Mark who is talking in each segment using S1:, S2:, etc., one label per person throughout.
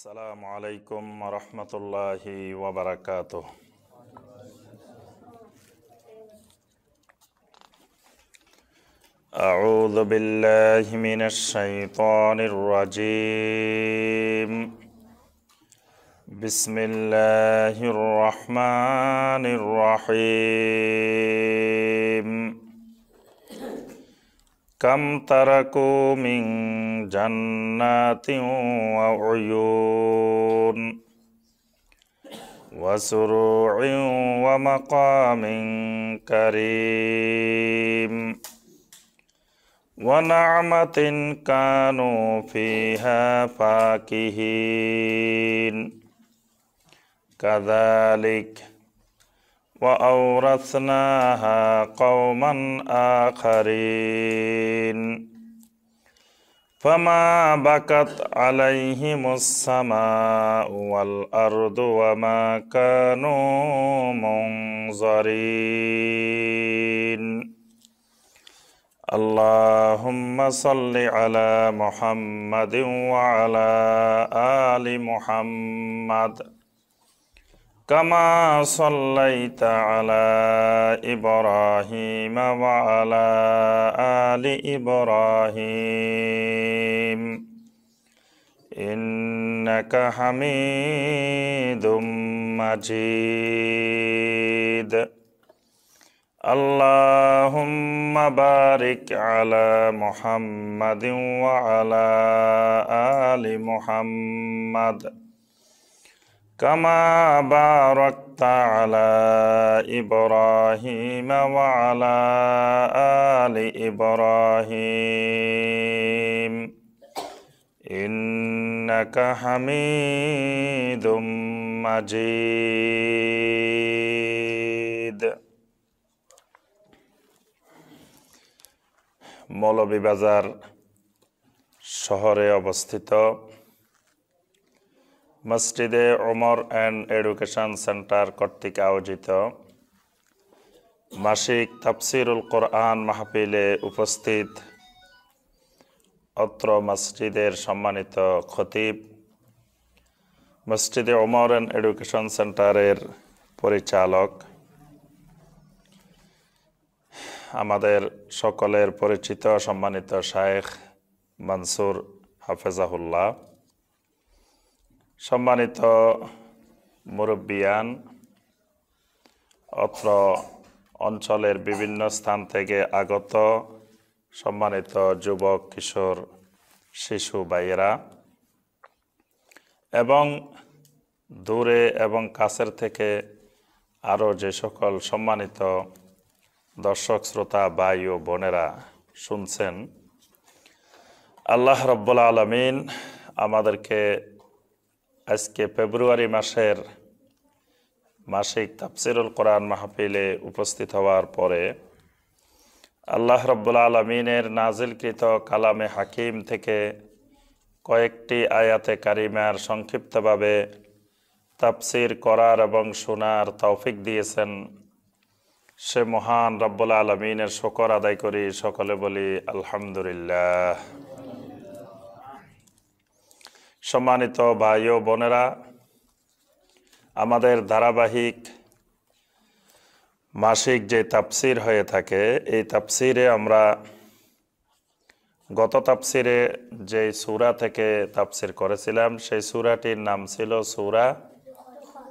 S1: আসসালামু আলাইকুম ওয়া রাহমাতুল্লাহি ওয়া বারাকাতুহু। আউযু বিল্লাহি মিনাশ শাইতানির রাজীম। বিসমিল্লাহির রাহমানির রাহিম। কাম তারাকু মিন জান্নাতিন ওয়া উয়ুন ওয়া সুরু'in ওয়া মাকামিন কারীম ওয়া না'মাতিন কানু ফিহা ফাকিহিন কাযালিক وأورثناها قوما آخرين فما بكت عليهم السماء والأرض وما كانوا منظرين اللهم صل على محمد وعلى آل محمد كما صليت على إبراهيم وعلى آل إبراهيم إنك حميد مجيد اللهم بارك على محمد وعلى آل محمد كما باركت على إبراهيم وعلى آل إبراهيم إنك حميد مجيد। মৌলভীবাজার শহরে অবস্থিত মসজিদে ওমর অ্যান্ড এডুকেশন সেন্টার কর্তৃক আয়োজিত মাসিক তাফসিরুল কোরআন মাহফিলে উপস্থিত অত্র মসজিদের সম্মানিত খতিব, মসজিদে ওমর অ্যান্ড এডুকেশন সেন্টারের পরিচালক, আমাদের সকলের পরিচিত সম্মানিত শায়েখ মনসুর হাফেজাহুল্লাহ, সম্মানিত মুরব্বিয়ান, অত্র অঞ্চলের বিভিন্ন স্থান থেকে আগত সম্মানিত যুবক, কিশোর, শিশু ভাইয়েরা এবং দূরে এবং কাছের থেকে আরও যে সকল সম্মানিত দর্শক শ্রোতা ভাই ও বোনেরা শুনছেন, আল্লাহ রাব্বুল আলামিন আমাদেরকে আজকে ফেব্রুয়ারি মাসের মাসিক তাফসিরুল কোরআন মাহফিলে উপস্থিত হওয়ার পরে আল্লাহ রাব্বুল আলামিনের নাজিলকৃত কালামে হাকিম থেকে কয়েকটি আয়াতে কারিমার সংক্ষিপ্তভাবে তাফসির করার এবং শোনার তৌফিক দিয়েছেন। সে মহান রাব্বুল আলামিনের শুকর আদায় করি, সকলে বলি আলহামদুলিল্লাহ। সম্মানিত ভাই ও বোনেরা, আমাদের ধারাবাহিক মাসিক যে তাফসির হয়ে থাকে, এই তাফসিরে আমরা গত তাফসিরে যে সূরা থেকে তাফসির করেছিলাম, সেই সূরাটির নাম ছিল সূরা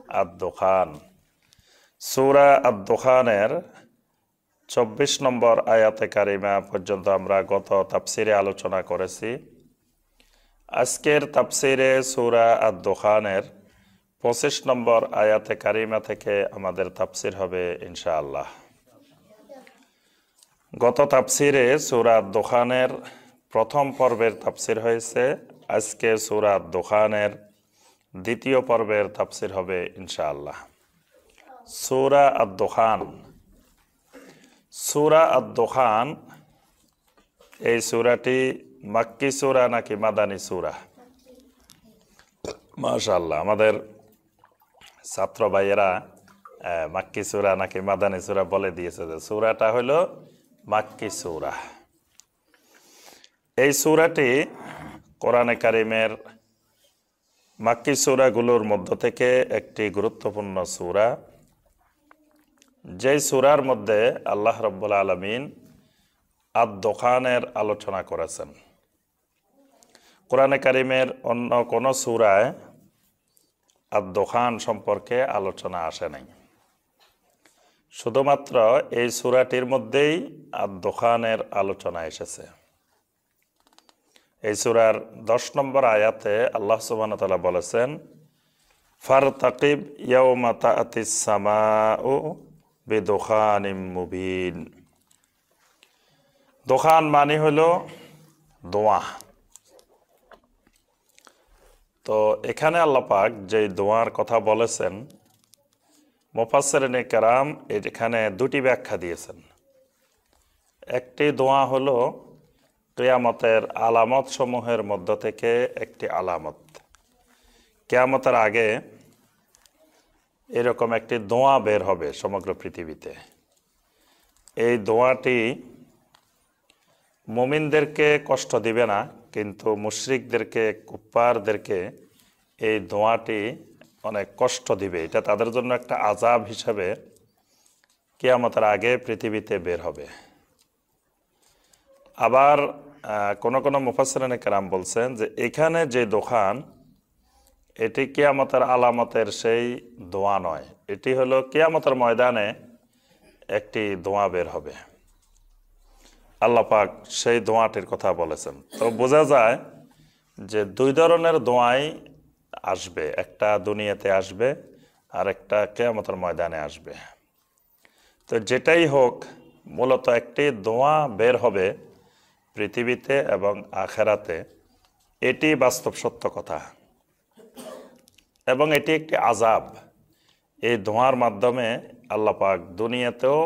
S1: আদ-দুখান। সূরা আদ-দুখানের 24 নম্বর আয়াতে কারিমা পর্যন্ত আমরা গত তাফসিরে আলোচনা করেছি। আজকের তাফসিরে সূরা আদ-দুখানের 25 নম্বর আয়াতে কারিমা থেকে আমাদের তাফসির হবে ইনশাআল্লাহ। গত তাফসিরে সূরা আদ-দুখানের প্রথম পর্বের তাফসির হয়েছে, আজকে সূরা আদ-দুখানের দ্বিতীয় পর্বের তাফসির হবে ইনশাআল্লাহ। সূরা আদ-দুখান, সূরা আদ-দুখান এই সূরাটি মাক্কি সূরা নাকি মাদানী সূরা? মাশাআল্লাহ, আমাদের ছাত্র ভাইয়েরা মাক্কি সূরা নাকি মাদানী সূরা বলে দিয়েছে যে সূরাটা হলো মাক্কি সূরা। এই সূরাটি কোরআনে কারিমের মাক্কি সূরাগুলোর মধ্য থেকে একটি গুরুত্বপূর্ণ সূরা, যেই সূরার মধ্যে আল্লাহ রাব্বুল আলামিন আদ-দুখানের আলোচনা করেছেন। কোরআনে কারিমের অন্য কোনো সূরায় আদ-দুখান সম্পর্কে আলোচনা আসে নাই। শুধুমাত্র এই সূরাটির মধ্যেই আদ-দুখানের আলোচনা এসেছে। এই সূরার 10 নম্বর আয়াতে আল্লাহ সুবহানাহু ওয়া তাআলা বলেছেন, ফারতাকিব ইয়াওমা তাআতিস সামাউ বিদুখানিম মুবিন। দুখান মানে হলো ধোঁয়া। তো এখানে আল্লাহ পাক যে ধোঁয়ার কথা বলেছেন, মুফাসসিরিনে কেরাম এখানে দুটি ব্যাখ্যা দিয়েছেন। একটি ধোঁয়া হলো কিয়ামতের আলামত সমূহের মধ্য থেকে একটি আলামত। কিয়ামতের আগে এরকম একটি ধোঁয়া বের হবে সমগ্র পৃথিবীতে। এই ধোঁয়াটি মুমিনদেরকে কষ্ট দিবে না, কিন্তু মুশরিকদেরকে, কুফফারদেরকে এই ধোঁয়াটি অনেক কষ্ট দিবে। এটা তাদের জন্য একটা আযাব হিসাবে কিয়ামতের আগে পৃথিবীতে বের হবে। আবার কোন কোন মুফাসসিরিনে কেরাম বলছেন যে এখানে যে দুখান, এটি কিয়ামতের আলামতের সেই ধোঁয়া নয়, এটি হলো কিয়ামতের ময়দানে একটি ধোঁয়া বের হবে। আল্লাহ পাক সেই ধোঁয়াটির কথা বলেছেন। তো বোঝা যায় যে দুই ধরনের ধোঁয়াই আসবে, একটা দুনিয়াতে আসবে আর একটা কিয়ামতের ময়দানে আসবে। তো যেটাই হোক, মূলত একটি ধোঁয়া বের হবে পৃথিবীতে এবং আখেরাতে, এটি বাস্তব সত্য কথা এবং এটি একটি আযাব। এই ধোঁয়ার মাধ্যমে আল্লাহ পাক দুনিয়াতেও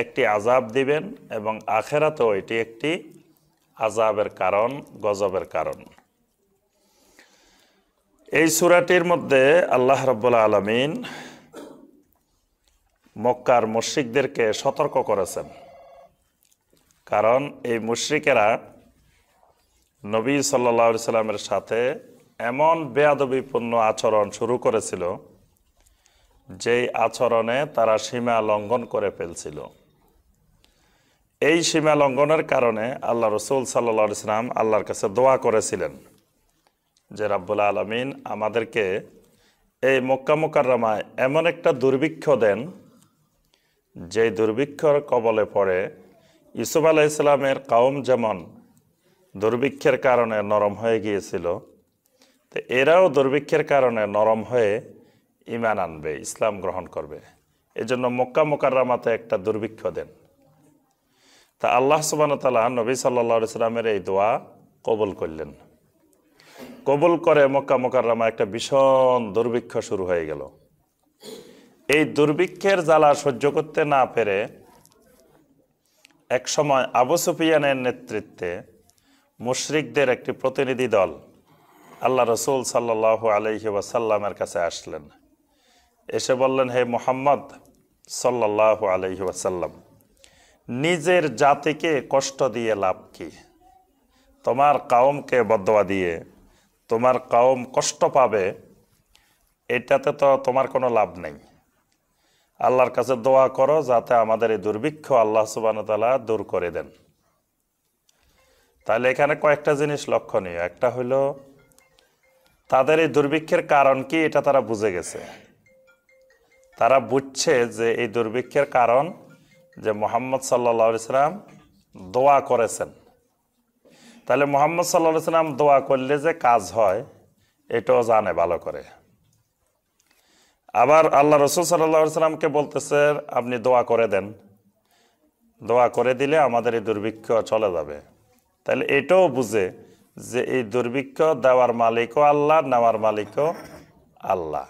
S1: একটি আযাব দিবেন এবং আখেরাতেও এটি একটি আযাবের কারণ, গজবের কারণ। এই সূরাটির মধ্যে আল্লাহ রাব্বুল আলামিন মক্কার মুশরিকদেরকে সতর্ক করেছেন। কারণ এই মুশরিকেরা নবী সাল্লাল্লাহু আলাইহি সাল্লামের সাথে এমন বেয়াদবিপূর্ণ আচরণ শুরু করেছিল, যেই আচরণে তারা সীমা লঙ্ঘন করে ফেলছিল। এই সীমা লঙ্ঘনের কারণে আল্লাহ রাসূল সাল্লাল্লাহু আলাইহি সাল্লাম আল্লাহর কাছে দোয়া করেছিলেন যে রাব্বুল আলামিন আমাদেরকে এই মক্কা মুকাররমায় এমন একটা দুর্ভিক্ষ দেন, যে দুর্ভিক্ষর কবলে পড়ে ইউসুফ আলাইহিস সালামের কওম যেমন দুর্ভিক্ষের কারণে নরম হয়ে গিয়েছিল, তো এরাও দুর্ভিক্ষের কারণে নরম হয়ে ঈমান আনবে, ইসলাম গ্রহণ করবে। এজন্য মক্কা মুকাররমাতে একটা দুর্ভিক্ষ দেন। তা আল্লাহ সুবহানাহু ওয়া তাআলা নবী সাল্লাল্লাহু আলাইহি সাল্লামের এই দোয়া কবুল করলেন। কবুল করে মক্কা মুকাররমায় একটা ভীষণ দুর্ভিক্ষ শুরু হয়ে গেল। এই দুর্ভিক্ষের জ্বালা সহ্য করতে না পেরে এক সময় আবু সুফিয়ানের নেতৃত্বে মুশরিকদের একটি প্রতিনিধি দল আল্লাহ রাসূল সাল্লাল্লাহু আলাইহি ওয়াসাল্লামের কাছে আসলেন। এসে বললেন, হে মুহাম্মদ সাল্লাল্লাহু আলাইহি ওয়াসাল্লাম, নিজের জাতিকে কষ্ট দিয়ে লাভ কি? তোমার কওমকে বদদোয়া দিয়ে তোমার কওম কষ্ট পাবে, এটাতে তো তোমার কোনো লাভ নেই। আল্লাহর কাছে দোয়া করো যাতে আমাদের এই দুর্ভিক্ষ আল্লাহ সুবহানাহু ওয়া তাআলা দূর করে দেন। তাহলে এখানে কয়েকটা জিনিস লক্ষণীয়। একটা হলো তাদের এই দুর্ভিক্ষের কারণ কি, এটা তারা বুঝে গেছে। তারা বুঝছে যে এই দুর্ভিক্ষের কারণ যে মুহাম্মদ সাল্লাল্লাহু আলাইহি সাল্লাম দোয়া করেছেন। তাহলে মুহাম্মদ সাল্লাল্লাহু আলাইহি সাল্লাম দোয়া করলে যে কাজ হয়, এটাও জানে ভালো করে। আবার আল্লাহ রাসূল সাল্লাল্লাহু আলাইহি সাল্লামকে বলতেছে আপনি দোয়া করে দেন, দোয়া করে দিলে আমাদের এই দুর্ভিক্ষ চলে যাবে। তাহলে এটাও বুঝে যে এই দুর্ভিক্ষ দেওয়ার মালিকও আল্লাহ, নেওয়ার মালিকও আল্লাহ।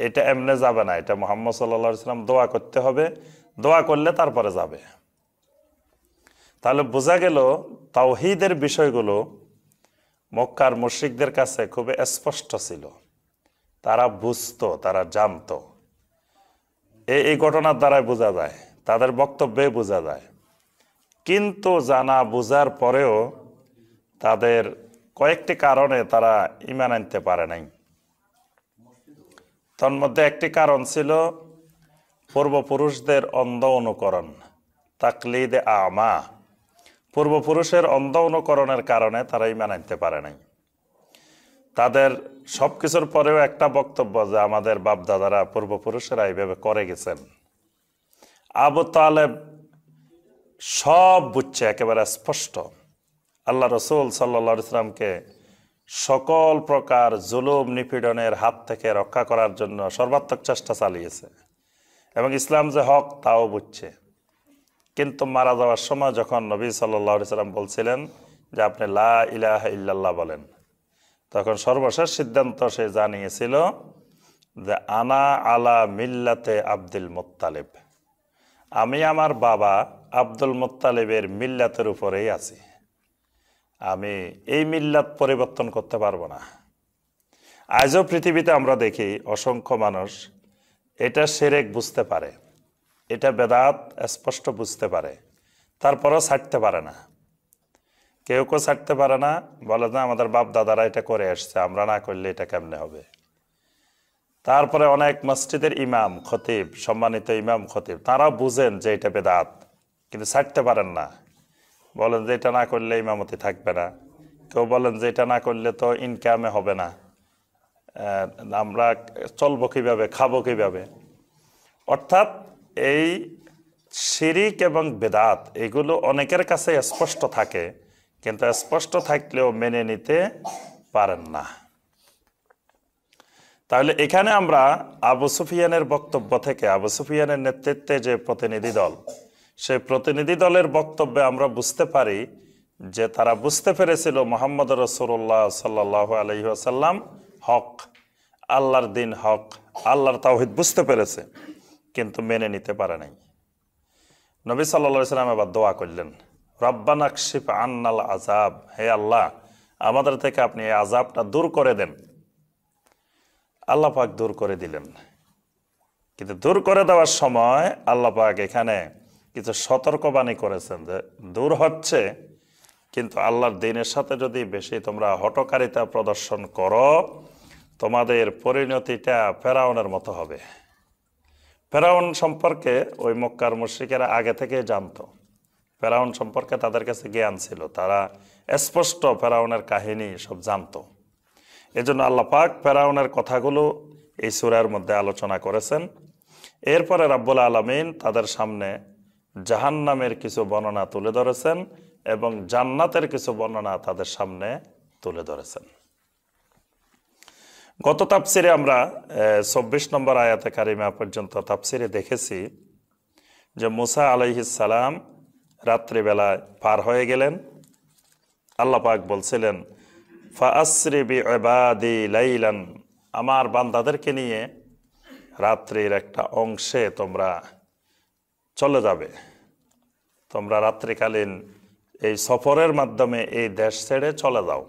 S1: এটা এমনি যাবে না, এটা মুহাম্মদ সাল্লাল্লাহু আলাইহি সাল্লাম দোয়া করতে হবে, দোয়া করলে তারপরে যাবে। তাহলে বোঝা গেল তাওহীদের বিষয়গুলো মক্কার মুশরিকদের কাছে খুব স্পষ্ট ছিল। তারা বুঝতো, তারা জানতো। এই ঘটনার দ্বারাই বোঝা যায়, তাদের বক্তব্যে বোঝা যায়। কিন্তু জানা বোঝার পরেও তাদের কয়েকটি কারণে তারা ঈমান আনতে পারে নাই। তন্মধ্যে একটি কারণ ছিল পূর্বপুরুষদের অন্ধ অনুকরণ, তাকলিদে আমা। পূর্বপুরুষের অন্ধ অনুকরণের কারণে তারা ঈমান আনতে পারে নাই। তাদের সবকিছুর পরেও একটা বক্তব্য যে আমাদের বাপদাদারা পূর্বপুরুষেরা এইভাবে করে গেছেন। আবু তালেব সব বুঝছে, একেবারে স্পষ্ট। আল্লাহ রসুল সাল্লাল্লাহু আলাইহি সাল্লামকে সকল প্রকার জুলুম নিপীড়নের হাত থেকে রক্ষা করার জন্য সর্বাত্মক চেষ্টা চালিয়েছে এবং ইসলাম যে হক তাও বুঝছে। কিন্তু মারা যাওয়ার সময় যখন নবী সাল্লাল্লাহু আলাইহি সাল্লাম বলছিলেন যে আপনি লা ইলাহা ইল্লাল্লাহ বলেন, তখন সর্বশেষ সিদ্ধান্ত সে জানিয়েছিল যে আনা আলা মিল্লাতে আব্দুল মুত্তালিব, আমি আমার বাবা আব্দুল মুত্তালিবের মিল্লাতের উপরেই আছি, আমি এই মিল্লাত পরিবর্তন করতে পারবো না। আজও পৃথিবীতে আমরা দেখি অসংখ্য মানুষ এটা শিরক বুঝতে পারে, এটা বেদাত স্পষ্ট বুঝতে পারে, তারপরও ছাড়তে পারে না। কেউ কেউ ছাড়তে পারে না, বলে না আমাদের বাপ দাদারা এটা করে আসছে, আমরা না করলে এটা কেমনে হবে। তারপরে অনেক মসজিদের ইমাম খতিব, সম্মানিত ইমাম খতিব, তারা বুঝেন যে এটা বেদাত, কিন্তু ছাড়তে পারেন না। বলেন যে এটা না করলে ইমামতি থাকবে না, কেউ বলেন যে এটা না করলে তো ইনকামে হবে না, আমরা চলবো কিভাবে, খাবো কিভাবে। অর্থাৎ এই শিরিক এবং বেদাত এগুলো অনেকের কাছে স্পষ্ট থাকে, কিন্তু স্পষ্ট থাকলেও মেনে নিতে পারেন না। তাহলে এখানে আমরা আবু সুফিয়ানের বক্তব্য থেকে, আবু সুফিয়ানের নেতৃত্বে যে প্রতিনিধি দল, সেই প্রতিনিধি দলের বক্তব্যে আমরা বুঝতে পারি যে তারা বুঝতে পেরেছিল মুহাম্মদ রাসূলুল্লাহ সাল্লাল্লাহু আলাইহি ওয়াসাল্লাম হক, আল্লাহর দিন হক, আল্লাহর তাওহীদ বুঝতে পেরেছে, কিন্তু মেনে নিতে পারে নাই। নবী সাল্লাল্লাহু আলাইহি ওয়াসাল্লাম আবার দোয়া করলেন, রব্বানা কশিফ আন্নাল আযাব, হে আল্লাহ আমাদের থেকে আপনি এই আযাবটা দূর করে দেন। আল্লাহ পাক দূর করে দিলেন, কিন্তু দূর করে দেওয়ার সময় আল্লাহ পাক এখানে কিছু সতর্কবাণী করেছেন যে দূর হচ্ছে, কিন্তু আল্লাহর দ্বীনের সাথে যদি বেশি তোমরা হঠকারিতা প্রদর্শন করো, তোমাদের পরিণতিটা ফেরাউনের মতো হবে। ফেরাউন সম্পর্কে ওই মক্কার মুশরিকেরা আগে থেকে জানতো, ফেরাউন সম্পর্কে তাদের কাছে জ্ঞান ছিল, তারা স্পষ্ট ফেরাউনের কাহিনী সব জানতো। এজন্য আল্লাহ পাক ফেরাউনের কথাগুলো এই সূরার মধ্যে আলোচনা করেছেন। এরপরে রাব্বুল আলামিন তাদের সামনে জাহান্নামের কিছু বর্ণনা তুলে ধরেছেন এবং জান্নাতের কিছু বর্ণনা তাদের সামনে তুলে ধরেছেন। গত তাফসিরে আমরা ২৪ নম্বর আয়াতে কারিমা পর্যন্ত তাফসিরে দেখেছি যে মুসা আলাইহিস সালাম রাত্রিবেলায় পার হয়ে গেলেন। আল্লাহ পাক বলছিলেন, ফাআসরি বিইবাদি লাইলান, আমার বান্দাদেরকে নিয়ে রাত্রির একটা অংশে তোমরা চলে যাবে, তোমরা রাত্রিকালীন এই সফরের মাধ্যমে এই দেশ ছেড়ে চলে যাও।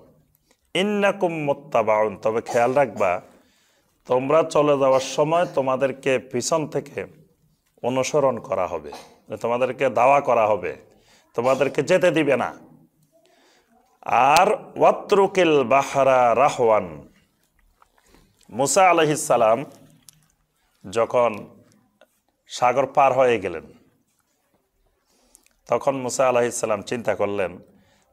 S1: ইন্নাকুম মুত্তাবাউন, তবে খেয়াল রাখবা তোমরা চলে যাওয়ার সময় তোমাদেরকে পিছন থেকে অনুসরণ করা হবে, তোমাদেরকে দাওয়া করা হবে, তোমাদেরকে যেতে দিবে না। আর ওয়াত্রুকিল বাহরা রাহওয়ান, মুসা আলাইহিস সালাম যখন সাগর পার হয়ে গেলেন, তখন মুসা আলাইহিস সালাম চিন্তা করলেন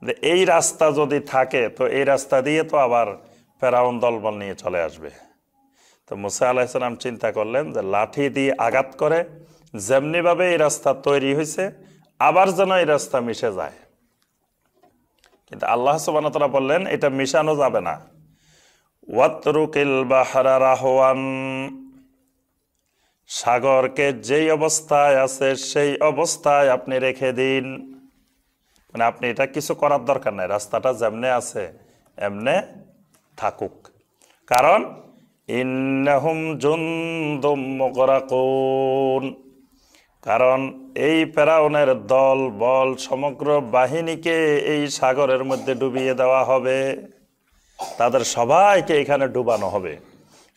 S1: যে এই রাস্তা যদি থাকে তো এই রাস্তা দিয়ে তো আবার ফেরাউন দলবল নিয়ে চলে আসবে। তো মুসা আলাইহিস সালাম চিন্তা করলেন যে লাঠি দিয়ে আঘাত করে যেমনিভাবে এই রাস্তা তৈরি হয়েছে আবার যেন এই রাস্তা মিশে যায়। কিন্তু আল্লাহ সুবহানাহু ওয়া তাআলা বললেন এটা মিশানো যাবে না। ওয়াতরুকিল বাহরা রাহওয়ান, সাগরকে যেই অবস্থায় আছে সেই অবস্থায় আপনি রেখে দিন, মানে আপনি এটা কিছু করার দরকার নাই, রাস্তাটা যেমনে আছে এমনে থাকুক। কারণ ইন্নাহুম জুনদুম মুগরাকুন, কারণ এই ফেরাউনের দল বল সমগ্র বাহিনীকে এই সাগরের মধ্যে ডুবিয়ে দেওয়া হবে, তাদের সবাইকে এখানে ডুবানো হবে।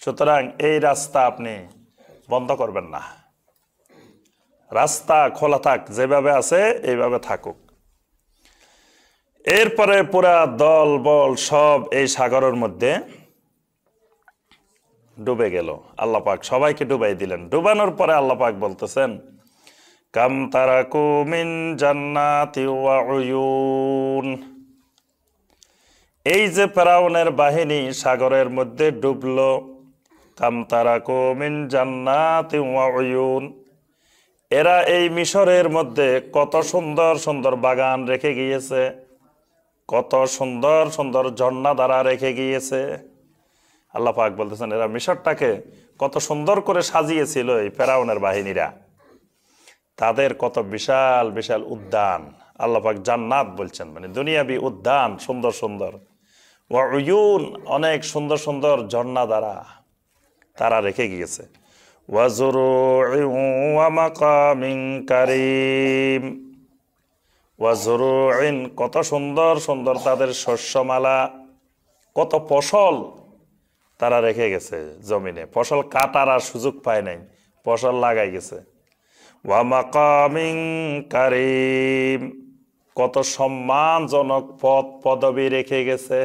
S1: সুতরাং এই রাস্তা আপনি বন্ধ করবেন না, রাস্তা খোলা থাক, যেভাবে আছে এইভাবে থাকুক। এরপরে পুরা দল বল সব এই সাগরের মধ্যে ডুবে গেল। আল্লাহ পাক সবাইকে ডুবাই দিলেন। ডুবানোর পরে আল্লাহ পাক বলতেছেন, কাম তারাকু মিন জান্নাতি ওয়া উয়ুন। এই যে ফেরাউনের বাহিনী সাগরের মধ্যে ডুবলো, কাম তারাকু মিন জান্নাতি ওয়া উয়ুন, এরা এই মিশরের মধ্যে কত সুন্দর সুন্দর বাগান রেখে গিয়েছে, কত সুন্দর সুন্দর ঝর্ণা দ্বারা রেখে গিয়েছে। আল্লাহ পাক বলতেছেন এরা মিশরটাকে কত সুন্দর করে সাজিয়েছিল এই ফেরাউনের বাহিনীরা। তাদের কত বিশাল বিশাল উদ্যান, আল্লাহ পাক জান্নাত বলছেন, মানে দুনিয়াবি উদ্যান, সুন্দর সুন্দর। ওয়া উয়ুন, অনেক সুন্দর সুন্দর ঝর্ণা দ্বারা তারা রেখে গিয়েছে। ওয়া যুরুইন ওয়া মাকামিন কারীম, ওয়া যুরুইন, কত সুন্দর সুন্দর তাদের শস্যমালা, কত ফসল তারা রেখে গেছে জমিনে। ফসল কাটার আর সুযোগ পায় নাই, ফসল লাগাই গেছে। ওয়া মাকামিন কারীম, কত সম্মানজনক পদ পদবি রেখে গেছে।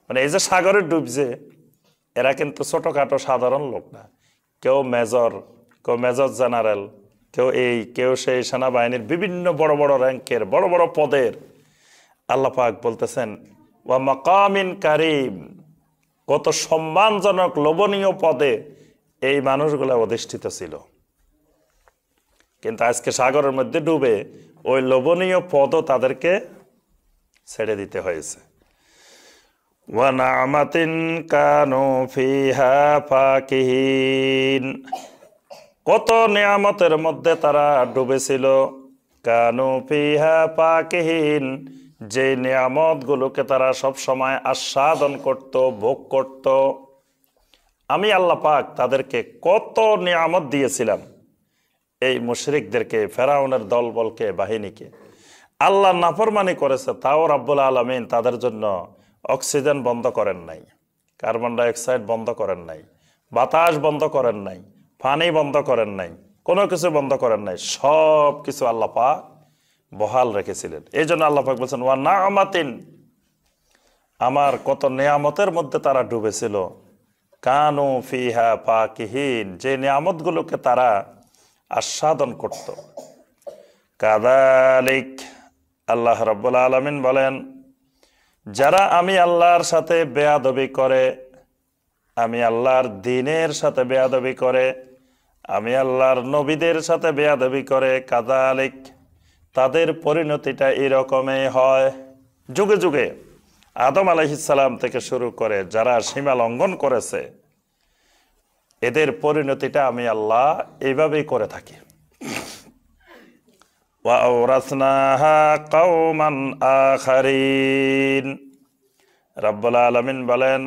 S1: মানে এই যে সাগরে ডুবছে, এরা কিন্তু ছোটখাটো সাধারণ লোক না। কেউ মেজর, কেউ মেজর জেনারেল, কেউ সেই সেনাবাহিনীর বিভিন্ন বড় বড় র্যাঙ্কের বড় বড় পদের। আল্লাহ পাক বলতেছেন ওয়া মাকামিন কারীম, কত সম্মানজনক লোভনীয় পদে এই মানুষগুলা অধিষ্ঠিত ছিল। কিন্তু আজকে সাগরের মধ্যে ডুবে ওই লোভনীয় পদও তাদেরকে ছেড়ে দিতে হয়েছে। ওয়া না'মাতিন কানু ফিহা ফাকিহিন, কত নিয়ামতের মধ্যে তারা ডুবেছিল। কানু ফিহা ফাকিহিন, যে নিয়ামতগুলোকে তারা সব সময় আস্বাদন করত, ভোগ করত। আমি আল্লাহ পাক তাদেরকে কত নিয়ামত দিয়েছিলাম। এই মুশরিকদেরকে, ফেরাউনের দলবলকে, বাহিনীকে আল্লাহ নাফরমানি করেছে, তাও রাব্বুল আলামিন তাদের জন্য অক্সিজেন বন্ধ করেন নাই, কার্বন ডাইঅক্সাইড বন্ধ করেন নাই, বাতাস বন্ধ করেন নাই, পানি বন্ধ করেন নাই, কোনো কিছু বন্ধ করেন নাই। সব কিছু আল্লাহ পাক বহাল রেখেছিলেন। এই জন্য আল্লাহ পাক বলছেন ওয়া না'মাতিন, আমার কত নিয়ামতের মধ্যে তারা ডুবেছিল। কানু ফিহা ফাকিহিন, যে নিয়ামতগুলোকে তারা আস্বাদন করত। কাযালিক, আল্লাহ রাব্বুল আলামিন বলেন, যারা আমি আল্লাহর সাথে বেয়াদবি করে, আমি আল্লাহর দ্বীনের সাথে বেয়াদবি করে, আমি আল্লাহর নবীদের সাথে বেয়াদবি করে, কাযালিক, তাদের পরিণতিটা এরকমই হয়। যুগে যুগে আদম আলাইহিস সালাম থেকে শুরু করে যারা সীমা লঙ্ঘন করেছে, এদের পরিণতিটা আমি আল্লাহ এইভাবেই করে থাকি। ওয়া আওরাসনাহা কওমান আখারিন, রাব্বুল আলামিন বলেন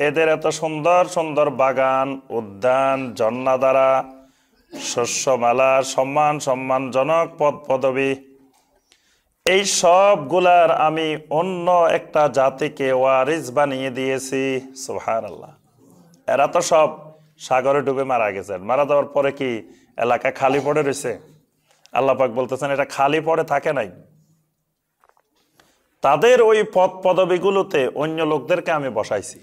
S1: এদের এত সুন্দর সুন্দর বাগান, উদ্যান, ঝর্ণা দ্বারা, শস্যমালা, সম্মানজনক পদ পদবী, এই সবগুলার আমি অন্য একটা জাতিকে ওয়ারিস বানিয়ে দিয়েছি। সুবহানাল্লাহ। এরা তো সব সাগরে ডুবে মারা গেছেন। মারা যাওয়ার পরে কি এলাকা খালি পড়ে রয়েছে? আল্লাহ পাক বলতেছেন এটা খালি পড়ে থাকে নাই। তাদের ওই পদ পদবীগুলোতে অন্য লোকদেরকে আমি বসাইছি।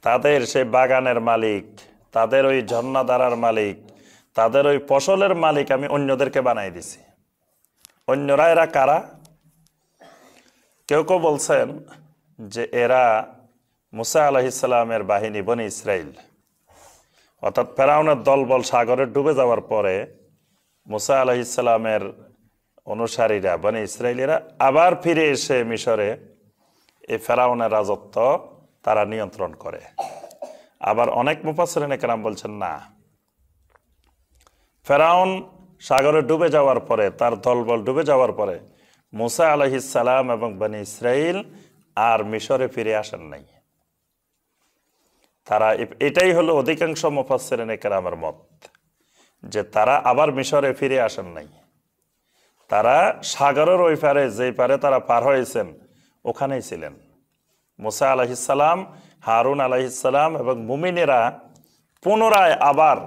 S1: তাদের সেই বাগানের মালিক, তাদের ওই ঝর্ণাধারার মালিক, তাদের ওই ফসলের মালিক আমি অন্যদেরকে বানাই দিছি। অন্যরা এরা কারা? কেউ কেউ বলছেন যে এরা মুসা আলাইহিস সালামের বাহিনী, বনি ইসরাইল। অর্থাৎ ফেরাউনের দলবল সাগরে ডুবে যাওয়ার পরে মুসা আলাইহিস সালামের অনুসারীরা, বনি ইসরাইলিরা আবার ফিরে এসে মিশরে এই ফেরাউনের রাজত্ব তারা নিয়ন্ত্রণ করে। আবার অনেক মুফাসসিরিন কেরাম বলছেন না, ফেরাউন সাগরে ডুবে যাওয়ার পরে, তার দলবল ডুবে যাওয়ার পরে মুসা আলাইহিস সালাম এবং বনি ইসরাইল আর মিশরে ফিরে আসেন নাই। তারা, এটাই হলো অধিকাংশ মুফাসসিরিন কেরামের মত, যে তারা আবার মিশরে ফিরে আসেন নাই। তারা সাগরের ওই পারে, যেই পারে তারা পার হয়েছেন, ওখানেই ছিলেন। মুসা আলাইহিস সালাম, হারুন আলাইহিস সালাম এবং মুমিনেরা পুনরায় আবার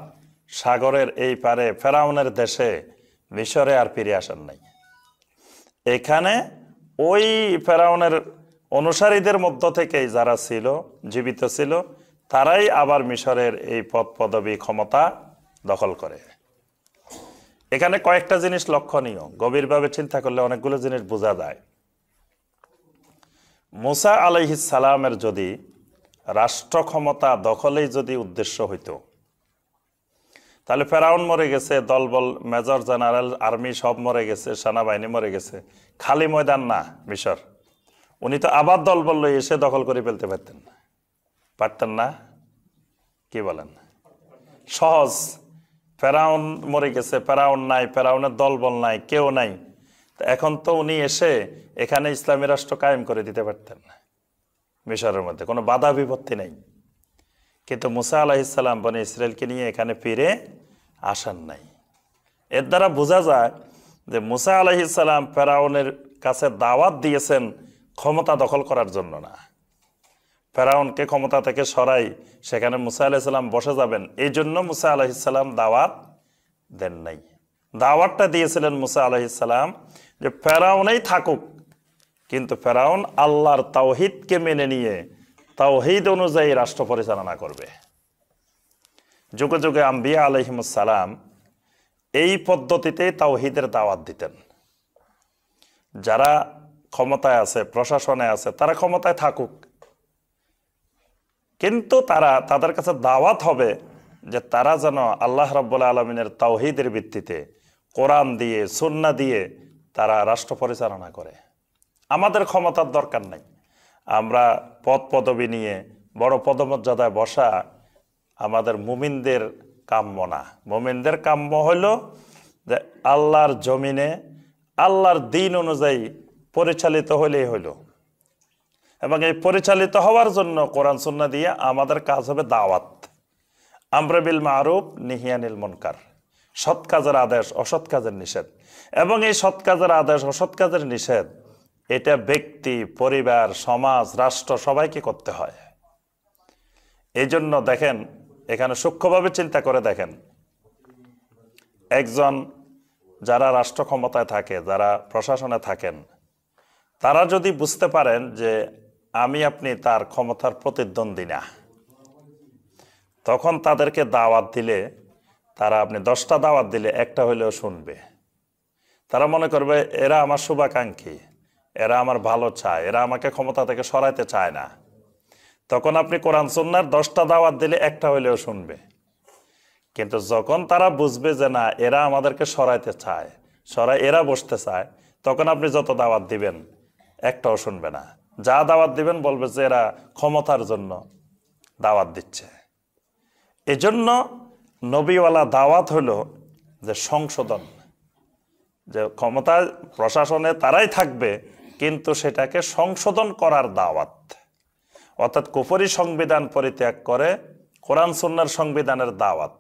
S1: সাগরের এই পারে ফেরাউনের দেশে মিশরে আর ফিরে আসেন নাই। এখানে ওই ফেরাউনের অনুসারীদের মধ্য থেকেই যারা ছিল, জীবিত ছিল, তারাই আবার মিশরের এই পদ পদবী ক্ষমতা দখল করে। এখানে কয়েকটা জিনিস লক্ষণীয়, গভীরভাবে চিন্তা করলে অনেকগুলো জিনিস বোঝা যায়। মুসা আলাইহিস সালামের যদি রাষ্ট্র ক্ষমতা দখলেই যদি উদ্দেশ্য হইতো, তাহলে ফেরাউন মরে গেছে, দলবল মেজর জেনারেল আর্মি সব মরে গেছে, সেনাবাহিনী মরে গেছে, খালি ময়দান না মিশর। উনি তো আবার দলবল লই এসে দখল করে ফেলতে পারতেন না? কি বলেন? সহজ। ফেরাউন মরে গেছে, ফেরাউন নাই, ফেরাউনের দলবল নাই, কেউ নাই। এখন তো উনি এসে এখানে ইসলামী রাষ্ট্র কায়েম করে দিতে পারতেন মিশরের মধ্যে, কোনো বাধা বিপত্তি নেই। কিন্তু মুসা আলাইহিস সালাম বনি ইসরায়েলকে নিয়ে এখানে ফিরে আসেন নাই। এর দ্বারা বোঝা যায় যে মুসা আলাইহিস সালাম ফেরাউনের কাছে দাওয়াত দিয়েছেন ক্ষমতা দখল করার জন্য না। ফেরাউনকে ক্ষমতা থেকে সরাই সেখানে মুসা আলাইহিস সালাম বসে যাবেন, এই জন্য মুসা আলাইহিস সালাম দাওয়াত দেন নাই। দাওয়াতটা দিয়েছিলেন মুসা আলাইহিস সালাম যে ফেরাউনেই থাকুক, কিন্তু ফেরাউন আল্লাহর তাওহীদকে মেনে নিয়ে তাওহীদ অনুযায়ী রাষ্ট্র পরিচালনা করবে। যুগে যুগে আম্বিয়া আলাইহিমুস সালাম এই পদ্ধতিতে তাওহীদের দাওয়াত দিতেন। যারা ক্ষমতায় আছে, প্রশাসনে আছে, তারা ক্ষমতায় থাকুক, কিন্তু তাদের কাছে দাওয়াত হবে যে তারা যেন আল্লাহ রাব্বুল আলামিনের তাওহীদের ভিত্তিতে কোরআন দিয়ে সুন্নাহ দিয়ে তারা রাষ্ট্র পরিচালনা করে। আমাদের ক্ষমতার দরকার নাই, আমরা পদ পদবি নিয়ে বড় পদমর্যাদায় বসা আমাদের মুমিনদের কাম্য না। মুমিনদের কাম্য হইল যে আল্লাহর জমিনে আল্লাহর দ্বীন অনুযায়ী পরিচালিত হইলেই হইল, এবং এই পরিচালিত হওয়ার জন্য কোরআন সুন্নাহ দিয়ে আমাদের কাজ হবে দাওয়াত, আমর বিল মারুফ নিহিয়ানিল মুনকার, সৎ কাজের আদেশ অসৎ কাজের নিষেধ। এবং এই সৎ কাজের আদেশ অসৎ কাজের নিষেধ এটা ব্যক্তি, পরিবার, সমাজ, রাষ্ট্র সবাইকে করতে হয়। এই জন্য দেখেন, এখানে সূক্ষ্মভাবে চিন্তা করে দেখেন, একজন যারা রাষ্ট্র ক্ষমতায় থাকে, যারা প্রশাসনে থাকেন, তারা যদি বুঝতে পারেন যে আমি আপনি তার ক্ষমতার প্রতিদ্বন্দ্বী না, তখন তাদেরকে দাওয়াত দিলে, তারা আপনি 10টা দাওয়াত দিলে একটা হইলেও শুনবে। তারা মনে করবে এরা আমার শুভাকাঙ্ক্ষী, এরা আমার ভালো চায়, এরা আমাকে ক্ষমতা থেকে সরাইতে চায় না। তখন আপনি কোরআন সুন্নাহর 10টা দাওয়াত দিলে একটা হইলেও শুনবে। কিন্তু যখন তারা বুঝবে যে না, এরা আমাদেরকে সরাইতে চায়, এরা বসতে চায়, তখন আপনি যত দাওয়াত দিবেন একটাও শুনবে না। যা দাওয়াত দিবেন বলবে যে এরা ক্ষমতার জন্য দাওয়াত দিচ্ছে। এজন্য নবীওয়ালা দাওয়াত হলো যে সংশোধন, যে ক্ষমতা প্রশাসনে তারাই থাকবে, কিন্তু সেটাকে সংশোধন করার দাওয়াত, অর্থাৎ কুফরি সংবিধান পরিত্যাগ করে কোরআন সুন্নাহর সংবিধানের দাওয়াত,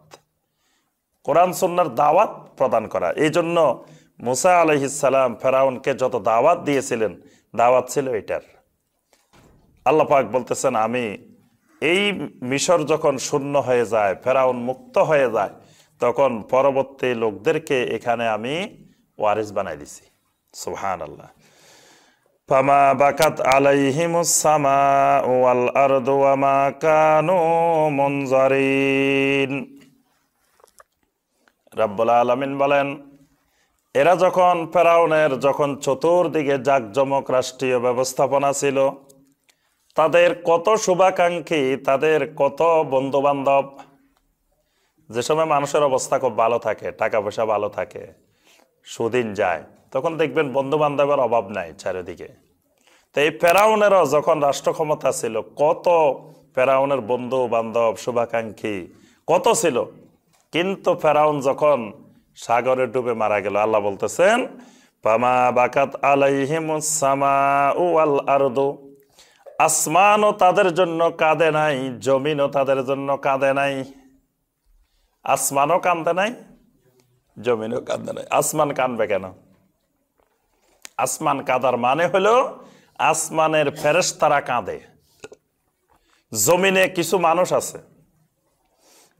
S1: কোরআন সুন্নাহর দাওয়াত প্রদান করা। এই জন্য মুসা আলাইহিস সালাম ফেরাউনকে যত দাওয়াত দিয়েছিলেন, দাওয়াত ছিল এটার। আল্লাহ পাক বলতেছেন, আমি এই মিশর যখন শূন্য হয়ে যায়, ফেরাউন মুক্ত হয়ে যায়, তখন পরবর্তী লোকদেরকে এখানে আমি ওয়ারিস বানাই দিছি। সুবহানাল্লাহ। ফামা বাকাত আলাইহিমুস সামাউ ওয়াল আরদু ওয়া মা কানু মুনজারিন। রাব্বুল আলামিন বলেন, এরা যখন ফেরাউনের চতুর্দিকে জাকজমক রাষ্ট্রীয় ব্যবস্থাপনা ছিল, তাদের কত শুভাকাঙ্ক্ষী, তাদের কত বন্ধু বান্ধব। যে সময় মানুষের অবস্থা খুব ভালো থাকে, টাকা পয়সা ভালো থাকে, সুদিন যায়, তখন দেখবেন বন্ধু বান্ধবের অভাব নাই চারিদিকে। তো এই ফেরাউনেরও যখন রাষ্ট্র ক্ষমতা ছিল, কত ফেরাউনের বন্ধু বান্ধব, শুভাকাঙ্ক্ষী কত ছিল। কিন্তু ফেরাউন যখন সাগরে ডুবে মারা গেল, আল্লাহ বলতেছেন, ফামা বাকাত আলাইহিমুস সামাউ ওয়াল আরদু, আসমানও তাদের জন্য কাঁদে নাই, জমিনও তাদের জন্য কাঁদে নাই। আসমানও কাঁদে নাই, জমিনও কাঁদে নাই। আসমান কাঁদবে কেন? আসমান কাঁদার মানে হলো আসমানের ফেরেশতারা কাঁদে। জমিনে কিছু মানুষ আছে,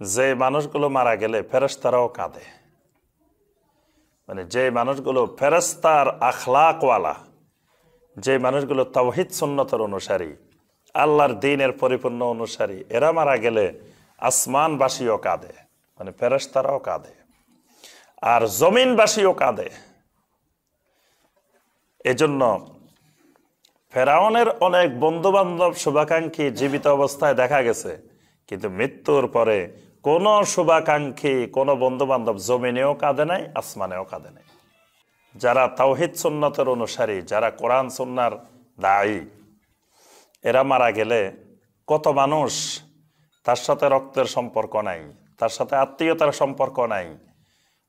S1: যে মানুষগুলো মারা গেলে ফেরেশতারাও কাঁদে। মানে যে মানুষগুলো ফেরেশতার আখলাকওয়ালা, যে মানুষগুলো তাওহীদ সুন্নতের অনুসারী, আল্লাহর দ্বীনের পরিপূর্ণ অনুসারী, এরা মারা গেলে আসমানবাসীও কাঁদে, মানে ফেরেশতারাও কাঁদে, আর জমিনবাসীও কাঁদে। এজন্য ফেরাউনের অনেক বন্ধু বান্ধব শুভাকাঙ্ক্ষী জীবিত অবস্থায় দেখা গেছে, কিন্তু মৃত্যুর পরে কোনো শুভাকাঙ্ক্ষী, কোনো বন্ধু বান্ধব জমিনেও কাঁদে নাই, আসমানেও কাঁদে নাই। যারা তাওহীদ সুন্নতের অনুসারী, যারা কোরআন সুন্নাহর দায়ী, এরা মারা গেলে কত মানুষ, তার সাথে রক্তের সম্পর্ক নাই, তার সাথে আত্মীয়তার সম্পর্ক নাই,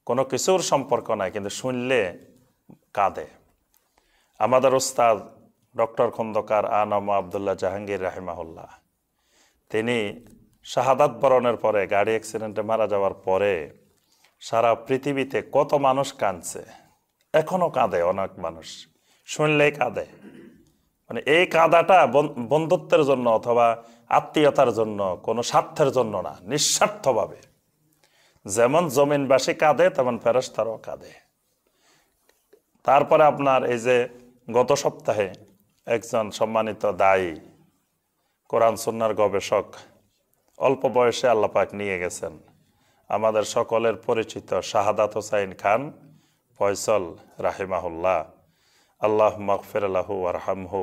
S1: কোনো কিছুর সম্পর্ক নাই, কিন্তু শুনলে কাঁদে। আমাদের উস্তাদ ডক্টর খন্দকার আনম আবদুল্লাহ জাহাঙ্গীর রাহিমাহুল্লাহ, তিনি শাহাদাত বরণের পরে, গাড়ি অ্যাক্সিডেন্টে মারা যাওয়ার পরে সারা পৃথিবীতে কত মানুষ কাঁদছে, এখনো কাঁদে অনেক মানুষ, শুনলেই কাঁদে। মানে এই কাঁদাটা বন্ধুত্বের জন্য অথবা আত্মীয়তার জন্য, কোনো স্বার্থের জন্য না, নিঃস্বার্থভাবে। যেমন জমিনবাসী কাঁদে, তেমন ফেরেশতারাও কাঁদে। তারপরে আপনার এই যে গত সপ্তাহে একজন সম্মানিত দায়ী, কোরআন সুন্নাহর গবেষক, অল্প বয়সে আল্লাহ পাক নিয়ে গেছেন, আমাদের সকলের পরিচিত শাহাদাত হোসাইন খান ফয়সল রাহিমাহুল্লাহ। আল্লাহুম্মা গফির লাহু ওয়ারহামহু,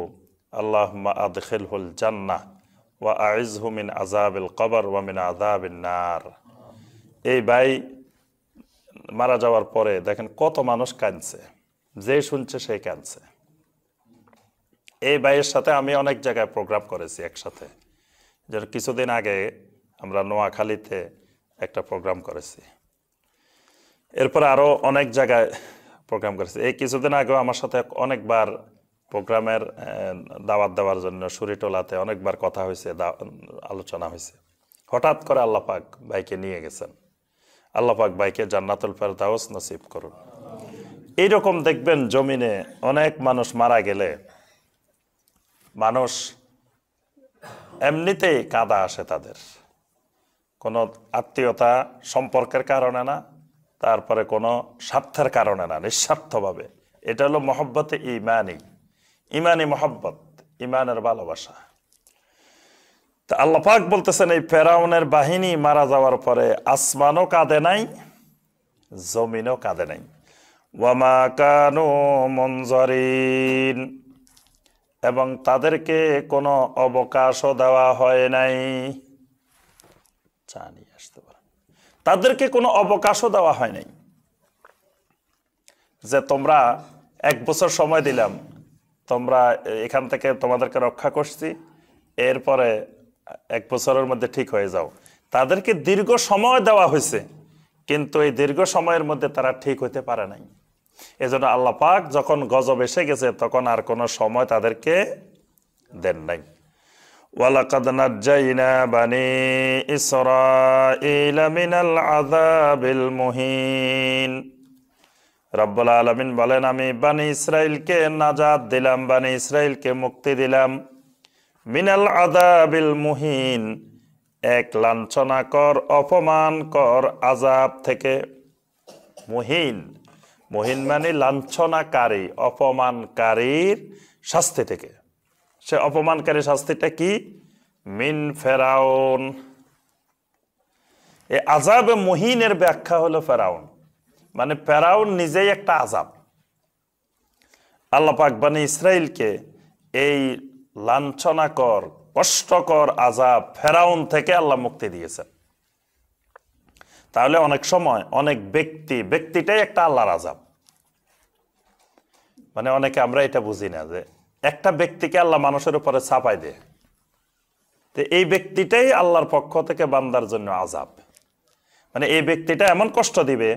S1: আল্লাহুম্মা আদখিলহুল জান্নাহ ওয়া আইযহু মিন আযাবিল কবর ওয়া মিন আযাবিন নার। এই ভাই মারা যাওয়ার পরে দেখেন কত মানুষ কাঁদছে, যে শুনছে সেই কাঁদছে। এই ভাইয়ের সাথে আমি অনেক জায়গায় প্রোগ্রাম করেছি একসাথে, যেন কিছুদিন আগে আমরা নোয়াখালীতে একটা প্রোগ্রাম করেছি, এরপর আরো অনেক জায়গায় প্রোগ্রাম করেছি। এই কিছুদিন আগেও আমার সাথে অনেকবার প্রোগ্রামের দাওয়াত দেওয়ার জন্য সুরিটোলাতে অনেকবার কথা হয়েছে, আলোচনা হয়েছে। হঠাৎ করে আল্লাহ পাক ভাইকে নিয়ে গেছেন। আল্লাহ পাক ভাইকে জান্নাতুল ফেরদাউস নসিব করুন। এইরকম দেখবেন জমিনে অনেক মানুষ মারা গেলে মানুষ এমনিতেই কাঁদা আসে, তাদের কোনো আত্মীয়তা সম্পর্কের কারণে না, তারপরে কোনো স্বার্থের কারণে না, নিঃস্বার্থভাবে। এটা হলো মহব্বতে ইমানি, ইমানি মহব্বত, ইমানের ভালোবাসা। তা আল্লাহ পাক বলতেছেন, এই ফেরাউনের বাহিনী মারা যাওয়ার পরে আসমানও কাঁদে নাই, জমিনও কাঁদে নাই। ওয়ামা কানু মুনজারিন, এবং তাদেরকে কোনো অবকাশও দেওয়া হয় নাই। চা নিয়ে আসতে পারেন। তাদেরকে কোনো অবকাশও দেওয়া হয় নাই যে তোমরা 1 বছর সময় দিলাম, তোমরা এখান থেকে তোমাদেরকে রক্ষা করছি, এরপরে 1 বছরের মধ্যে ঠিক হয়ে যাও। তাদেরকে দীর্ঘ সময় দেওয়া হয়েছে, কিন্তু এই দীর্ঘ সময়ের মধ্যে তারা ঠিক হইতে পারে নাই। এজন্য আল্লাহ পাক যখন গজব এসে গেছে, তখন আর কোনো সময় তাদেরকে দেন নাই। ওয়ালাকাদ নাজ্জাইনা বানি ইসরাঈলা মিনাল আযাবিল মুহিন। রব্বুল আলামিন বলেন, আমি বানি ইসরাইলকে নাজাত দিলাম, বানি ইসরাইলকে মুক্তি দিলাম, মিনাল আযাবিল মুহিন, এক লাঞ্ছনাকর অপমানকর আযাব থেকে। মুহিন, মুহিন মানে লাঞ্ছনাকারী, অপমানকারীর শাস্তি থেকে। সে অপমানকারী শাস্তিটা কি? মিন ফেরাউন। এই আযাবে মুহিনের ব্যাখ্যা হলো ফেরাউন, মানে ফেরাউন নিজেই একটা আযাব। আল্লাহ পাক বনি ইসরাইলকে এই লাঞ্ছনাকর, কষ্টকর আযাব ফেরাউন থেকে আল্লাহ মুক্তি দিয়েছেন। তাহলে অনেক সময় অনেক ব্যক্তিটাই একটা আল্লাহর আযাব। মানে অনেকে আমরা এটা বুঝি না যে একটা ব্যক্তিকে আল্লাহ মানুষের উপরে চাপাই দেয়, তো এই ব্যক্তিটাই আল্লাহর পক্ষ থেকে বান্দার জন্য আযাব। মানে এই ব্যক্তিটা এমন কষ্ট দিবে,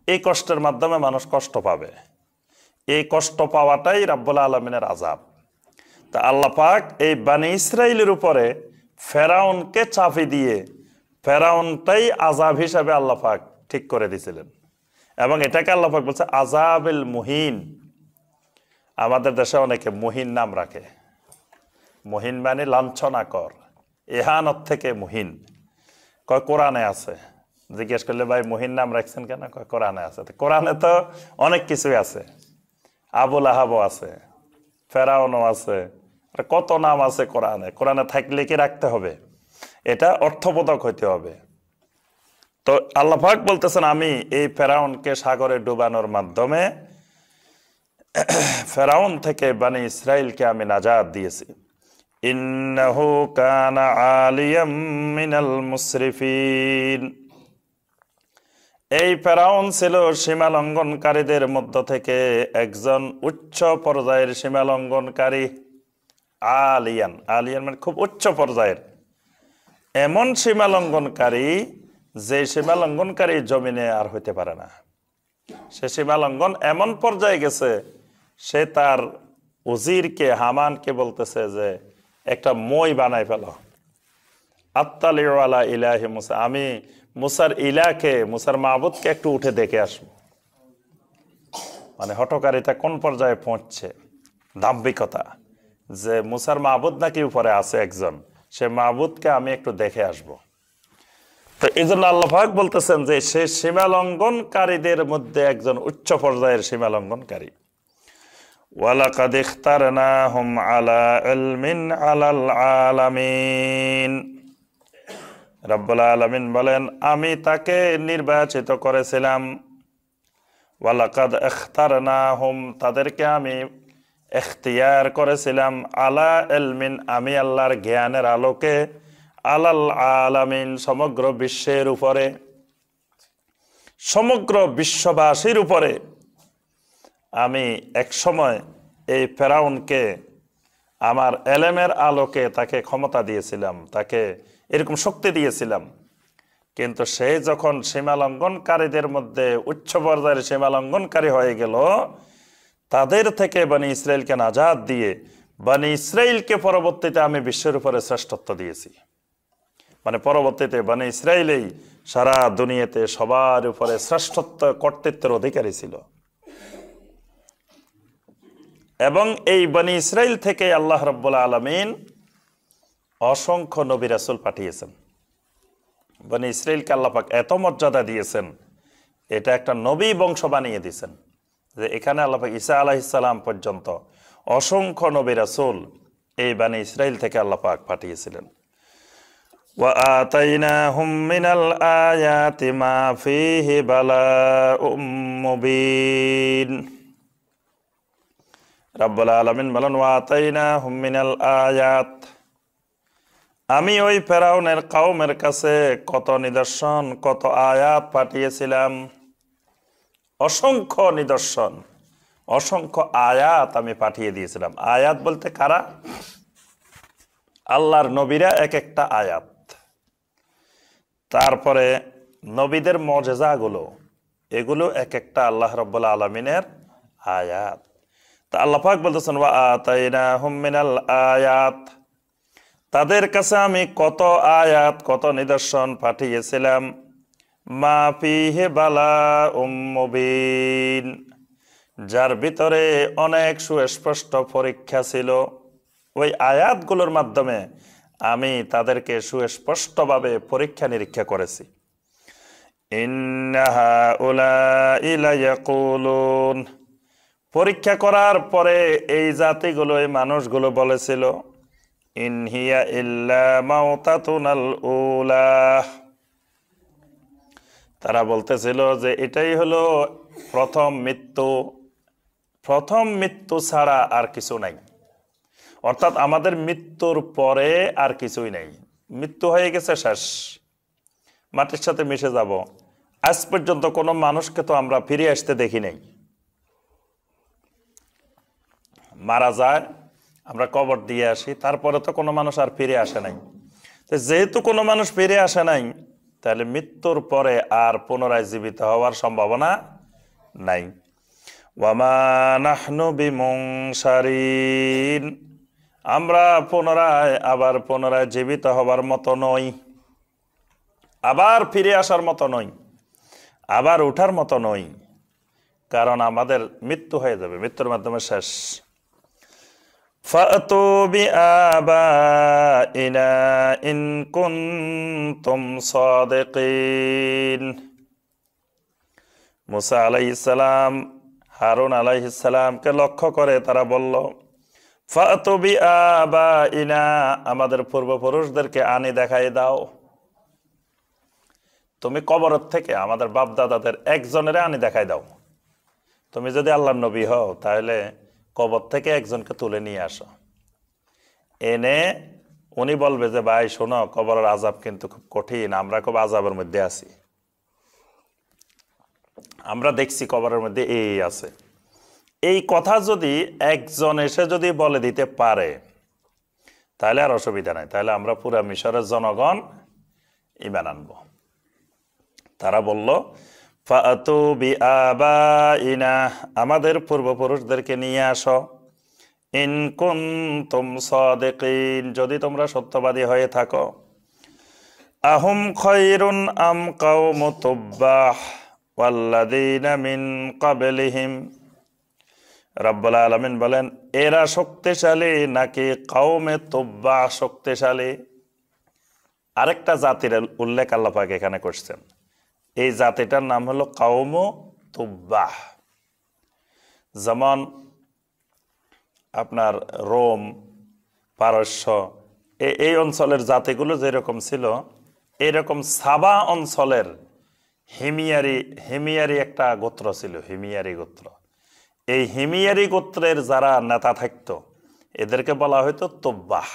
S1: এই কষ্টের মাধ্যমে মানুষ কষ্ট পাবে, এই কষ্ট পাওয়াটাই রাব্বুল আলামিনের আযাব। তা আল্লাহ পাক এই বানি ইসরাইলের উপরে ফেরাউনকে চাপি দিয়ে ফেরাউনটাই আযাব হিসাবে আল্লাহ পাক ঠিক করে দিয়েছিলেন, এবং এটাকে আল্লাহ পাক বলছে আযাবিল মুহিন। আমাদের দেশে অনেকে মুহিন নাম রাখে। মুহিন মানে লাঞ্ছনাকর, ইহানত থেকে মুহিন। কয় কোরআনে আছে। জিজ্ঞেস করলে ভাই মুহিন নাম রাখছেন কেন? কয় কোরআনে আছে। কোরআনে তো অনেক কিছুই আছে, আবুল আহাবও আছে, ফেরাউনও আছে, কত নাম আছে কোরআনে, কোরআনে থাকলে কি রাখতে হবে? এটা অর্থবোধক হইতে হবে। তো আল্লাহ পাক বলতেছেন, আমি এই ফেরাউনকে সাগরে ডুবানোর মাধ্যমে ফেরাউন থেকে বনি ইসরাইলকে আমি নাজাত দিয়েছি। ইন্নাহু কানা আলিয়াম মিনাল মুসরিফিন। এই ফেরাউন ছিল সীমা লঙ্ঘনকারীদের মধ্য থেকে একজন উচ্চ পর্যায়ের সীমা লঙ্ঘনকারী। আলিয়ান, আলিয়ান মানে খুব উচ্চ পর্যায়ের, এমন সীমা লঙ্ঘনকারী যে সীমা লঙ্ঘনকারী জমিনে আর হইতে পারে না। সে সীমা লঙ্ঘন এমন পর্যায়ে গেছে, সে তার উজিরকে, হামানকে বলতেছে যে একটা মই বানাই ফেল, আত্তালিউ আলা ইলাহি মুসা, আমি মুসার ইলাকে, মুসার মাহবুদকে একটু উঠে দেখে আসবো। মানে হঠকারিতা কোন পর্যায়ে পৌঁছছে, দাম্ভিকতা, যে মুসার মাহবুদ নাকি উপরে আছে একজন, সে মাহবুদকে আমি একটু দেখে আসব। তো এই জন্য আল্লাহ পাক বলতেছেন যে সে সীমা লঙ্ঘনকারীদের মধ্যে একজন উচ্চ পর্যায়ের সীমা লঙ্ঘনকারী। ওয়ালাকাদ ইখতারনাহুম আলা ইলমিন আলাল আলামিন। রব্বুল আলামিন বলেন, আমি তাকে নির্বাচিত করেছিলাম। ওয়ালাকাদ ইখতারনাহুম, তাদেরকে আমি এখতিয়ার করেছিলাম, আলা ইলমিন, আমি আল্লাহর জ্ঞানের আলোকে, আলাল আলামিন, সমগ্র বিশ্বের উপরে, সমগ্র বিশ্ববাসীর উপরে। আমি এক সময় এই ফেরাউনকে আমার এলেমের আলোকে তাকে ক্ষমতা দিয়েছিলাম, তাকে এরকম শক্তি দিয়েছিলাম। কিন্তু সে যখন সীমা লঙ্ঘনকারীদের মধ্যে উচ্চ পর্যায়ের সীমা লঙ্ঘনকারী হয়ে গেল, তাদের থেকে বনি ইসরাইলকে নাজাত দিয়ে বনি ইসরাইলকে পরবর্তীতে আমি বিশ্বের উপরে শ্রেষ্ঠত্ব দিয়েছি। মানে পরবর্তীতে বনি ইসরাইলেই সারা দুনিয়াতে সবার উপরে শ্রেষ্ঠত্ব, কর্তৃত্বের অধিকারী ছিল। এবং এই বনি ইসরাইল থেকে আল্লাহ রাব্বুল আলামিন অসংখ্য নবী রাসূল পাঠিয়েছেন। বনি ইসরাইলকে আল্লাহ পাক এত মর্যাদা দিয়েছেন, এটা একটা নবী বংশ বানিয়ে দিয়েছেন, যে এখানে আল্লাহ পাক ঈসা আলাইহিস সালাম পর্যন্ত অসংখ্য নবী রাসূল এই বনি ইসরাইল থেকে আল্লাহ পাক পাঠিয়েছিলেন। ওয়া আতাইনাহুম মিনাল আয়াতি মা ফীহি বালাউম মুবিন। রব্বুল আলামিন বলেন, ওয়া আতাইনাহুম মিনাল আয়াত, আমি ওই ফেরাউনের কওমের কাছে কত নিদর্শন, কত আয়াত পাঠিয়েছিলাম। অসংখ্য নিদর্শন, অসংখ্য আয়াত আমি পাঠিয়ে দিয়েছিলাম। আয়াত বলতে কারা? আল্লাহর নবীরা এক একটা আয়াত। তারপরে নবীদের মুজিজাগুলো, এগুলো এক একটা আল্লাহ রাব্বুল আলামিনের আয়াত। তা আল্লাহ পাক বলতেছেন, ওয়া আতাইনাহুম মিনাল আয়াত, তাদের কাছে আমি কত আয়াত, কত নিদর্শন পাঠিয়েছিলাম। মা ফীহি বালাউম মুবিন, যার ভিতরে অনেক সুস্পষ্ট পরীক্ষা ছিল। ওই আয়াতগুলোর মাধ্যমে আমি তাদেরকে সুস্পষ্টভাবে পরীক্ষা নিরীক্ষা করেছি। ইন্না হাউলাই লায়াকুলুন, পরীক্ষা করার পরে এই জাতিগুলো, এই মানুষগুলো বলেছিল, ইন হিয়া ইল্লা মাউতাতুনাল উলা, তারা বলতেছিল যে এটাই হলো প্রথম মৃত্যু, প্রথম মৃত্যু ছাড়া আর কিছু নাই। অর্থাৎ আমাদের মৃত্যুর পরে আর কিছুই নেই, মৃত্যু হয়ে গেছে, শেষ, মাটির সাথে মিশে যাব। আজ পর্যন্ত কোনো মানুষকে তো আমরা ফিরে আসতে দেখি নাই। মারা যায়, আমরা কবর দিয়ে আসি, তারপরে তো কোনো মানুষ আর ফিরে আসে নাই। তো যেহেতু কোনো মানুষ ফিরে আসে নাই, তাহলে মৃত্যুর পরে আর পুনরায় জীবিত হওয়ার সম্ভাবনা নাই। ওয়ামা নাহনু বিমুনশারিন, আমরা পুনরায় জীবিত হবার মতো নই, আবার ফিরে আসার মতো নই, আবার উঠার মতো নই, কারণ আমাদের মৃত্যু হয়ে যাবে, মৃত্যুর মাধ্যমে শেষ। ফাতু বিআবাইনা ইন কুনতুম সাদিকিন। মুসা আলাইহিস সালাম হারুন আলাইহিস সালামকে লক্ষ্য করে তারা বলল, ফাতু বিআবাইনা, আমাদের পূর্বপুরুষদেরকে আনি দেখাই দাও। তুমি কবরের থেকে আমাদের বাপ দাদাদের একজনের আনি দেখাই দাও। তুমি যদি আল্লাহর নবী হও তাহলে কবর থেকে একজনকে তুলে নিয়ে আসো, এনে উনি বলবে যে ভাই শোনো, কবরের আযাব কিন্তু খুব কঠিন, আমরা খুব আযাবের মধ্যে আছি, আমরা দেখছি কবরের মধ্যে এই আছে। এই কথা যদি একজন এসে যদি বলে দিতে পারে তাহলে আর অসুবিধা নাই, তাহলে আমরা পুরা মিশরের জনগণ ঈমান আনবো। তারা বলল ফাতু বিআবাইনা, আমাদের পূর্বপুরুষদেরকে নিয়ে আসো, ইন কুনতুম সাদিকিন, যদি তোমরা সত্যবাদী হয়ে থাকো। আহুম খায়রুন আম কাওমু তুব্বাহ ওয়াল্লাযীনা মিন ক্বাবলিহিম, রব্বুল আলামিন বলেন এরা শক্তিশালী নাকি কওমে তুব্বাহ শক্তিশালী। আরেকটা জাতির উল্লেখ আল্লাহ পাক এখানে করছেন, এই জাতিটার নাম হলো কওমু তুব্বাহ। যেমন আপনার রোম, পারস্য, এই অঞ্চলের জাতিগুলো যেরকম ছিল, এরকম সাবা অঞ্চলের হিমিয়ারি একটা গোত্র ছিল, হিমিয়ারি গোত্র। এই হিমিয়ারি গোত্রের যারা নেতা থাকতো এদেরকে বলা হইতো তুব্বাহ।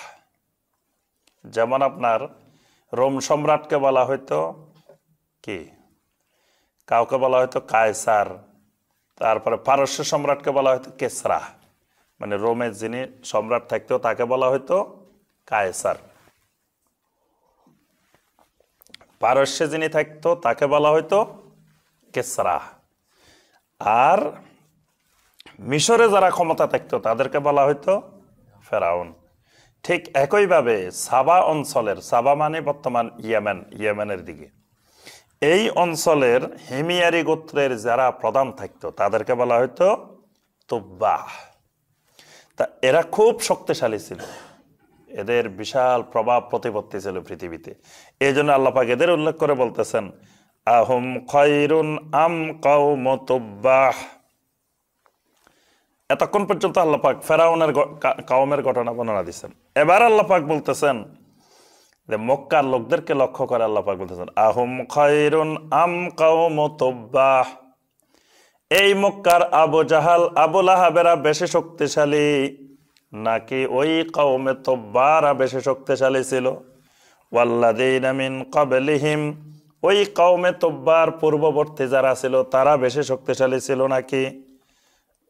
S1: যেমন আপনার রোম সম্রাটকে বলা হইতো কি, কাউকে বলা হয়তো কায়সার, তারপরে পারস্য সম্রাটকে বলা হয়তো কেসরা, মানে রোমের যিনি সম্রাট থাকতো তাকে বলা হয়তো কায়সার, পারস্যে যিনি থাকতো তাকে বলা হয়তো কেসরা, আর মিশরে যারা ক্ষমতা থাকতো তাদেরকে বলা হয়তো ফেরাউন। ঠিক একইভাবে সাবা অঞ্চলের, সাবা মানে বর্তমান ইয়েমেনের দিকে, এই অঞ্চলের হিমিয়ারি গোত্রের যারা প্রধান থাকতো তাদেরকে বলা হয়তো তুব্বাহ। তা এরা খুব শক্তিশালী ছিল, এদের বিশাল প্রভাব প্রতিপত্তি ছিল পৃথিবীতে। এই জন্য আল্লাহ পাক এদের উল্লেখ করে বলতেছেন আহুম খায়রুন আম কাওমু তুব্বাহ। এতক্ষণ পর্যন্ত আল্লাহ পাক ফেরাউনের কওমের ঘটনা বর্ণনা দিচ্ছেন। এবার আল্লাহ পাক বলতেছেন যে মক্কার লোকদেরকে লক্ষ্য করে আল্লাহ পাক বলতেছেন আহুম খায়রুন আম কাওমু তুব্বাহ, এই মক্কার আবু জাহাল আবু লাহাবেরা বেশি শক্তিশালী নাকি ওই কওমে তুব্বারা বেশি শক্তিশালী ছিল। ওয়াল্লাযীনা মিন ক্বাবলিহিম, ওই কওমে তুব্বার পূর্ববর্তী যারা ছিল তারা বেশি শক্তিশালী ছিল নাকি।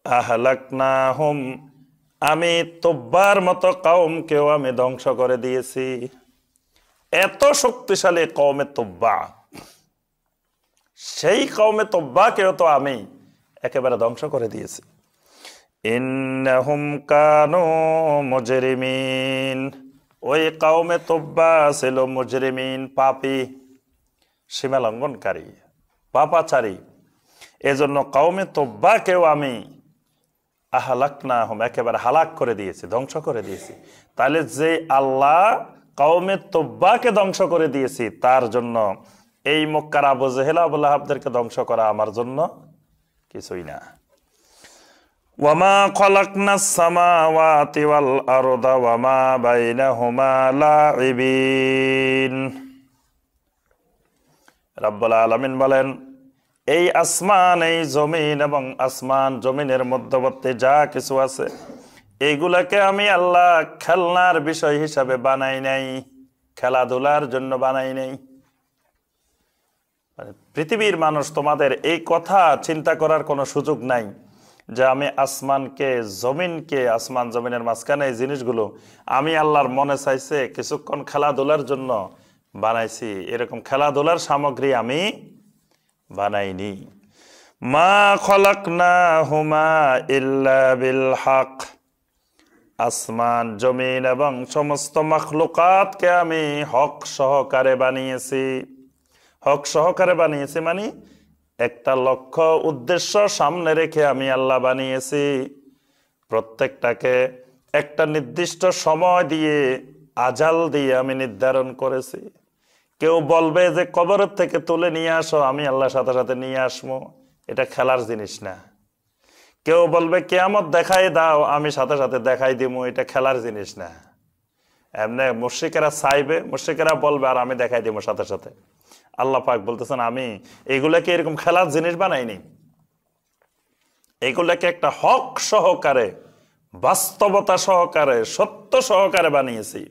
S1: আহলাকনাহুম, আমি তুব্বার মতো কওমকেও আমি ধ্বংস করে দিয়েছি। এত শক্তিশালী কওমে তুব্বা, সেই কওমে তুব্বাকেও তো আমি একেবারে ধ্বংস করে দিয়েছি। ইন্নাহুম কানু মুজরিমিন, ওই কওমে তুব্বা ছিল মুজরিমিন, পাপী, সীমা লঙ্ঘনকারী, পাপাচারী। এজন্য কওমে তুব্বাকেও আমি আহলাকনাহুম একেবারে হালাক করে দিয়েছি, ধ্বংস করে দিয়েছি। তাহলে যে আল্লাহ কওমে তুব্বাকে ধ্বংস করে দিয়েছি, তার জন্য এই মক্কার আবু জেহেল আবু লাহাবদেরকে ধ্বংস করা আমার জন্য কিছুই না। ওয়ামা খালাকনাস সামাওয়াতি ওয়াল আরদা ওয়ামা বাইনাহুমা লাইবিন, রব্বুল আলামিন বলেন এই আসমান, এই জমিন এবং আসমান জমিনের মধ্যবর্তী যা কিছু আছে এইগুলাকে আমি আল্লাহ খেলনার বিষয় হিসাবে বানাই নাই, খেলাধুলার জন্য বানাই নাই। পৃথিবীর মানুষ তোমাদের এই কথা চিন্তা করার কোনো সুযোগ নাই যে আমি আসমানকে, জমিনকে, আসমান জমিনের মাঝখানে এই জিনিসগুলো আমি আল্লাহর মনে চাইছে কিছুক্ষণ খেলাধুলার জন্য বানাইছি, এরকম খেলাধুলার সামগ্রী আমি বানাইনি। মা খালাকনাহুমা ইল্লা বিল হক, আসমান জমিন এবং সমস্ত মাখলুকাতকে আমি হক সহকারে বানিয়েছি। হক সহকারে বানিয়েছি মানে একটা লক্ষ্য উদ্দেশ্য সামনে রেখে আমি আল্লাহ বানিয়েছি। প্রত্যেকটাকে একটা নির্দিষ্ট সময় দিয়ে, আজাল দিয়ে আমি নির্ধারণ করেছি। কেউ বলবে যে কবরের থেকে তুলে নিয়ে আসো, আমি আল্লাহর সাথে সাথে নিয়ে আসবো, এটা খেলার জিনিস না। কেউ বলবে কিয়ামত দেখাই দাও, আমি সাথে সাথে দেখাই দিব, এটা খেলার জিনিস না। এমনি মুশরিকেরা চাইবে, মুশরিকেরা বলবে আর আমি দেখাই দিব সাথে সাথে। আল্লাহ পাক বলতেছেন আমি এগুলাকে এরকম খেলার জিনিস বানাইনি, এগুলাকে একটা হক সহকারে, বাস্তবতা সহকারে, সত্য সহকারে বানিয়েছি,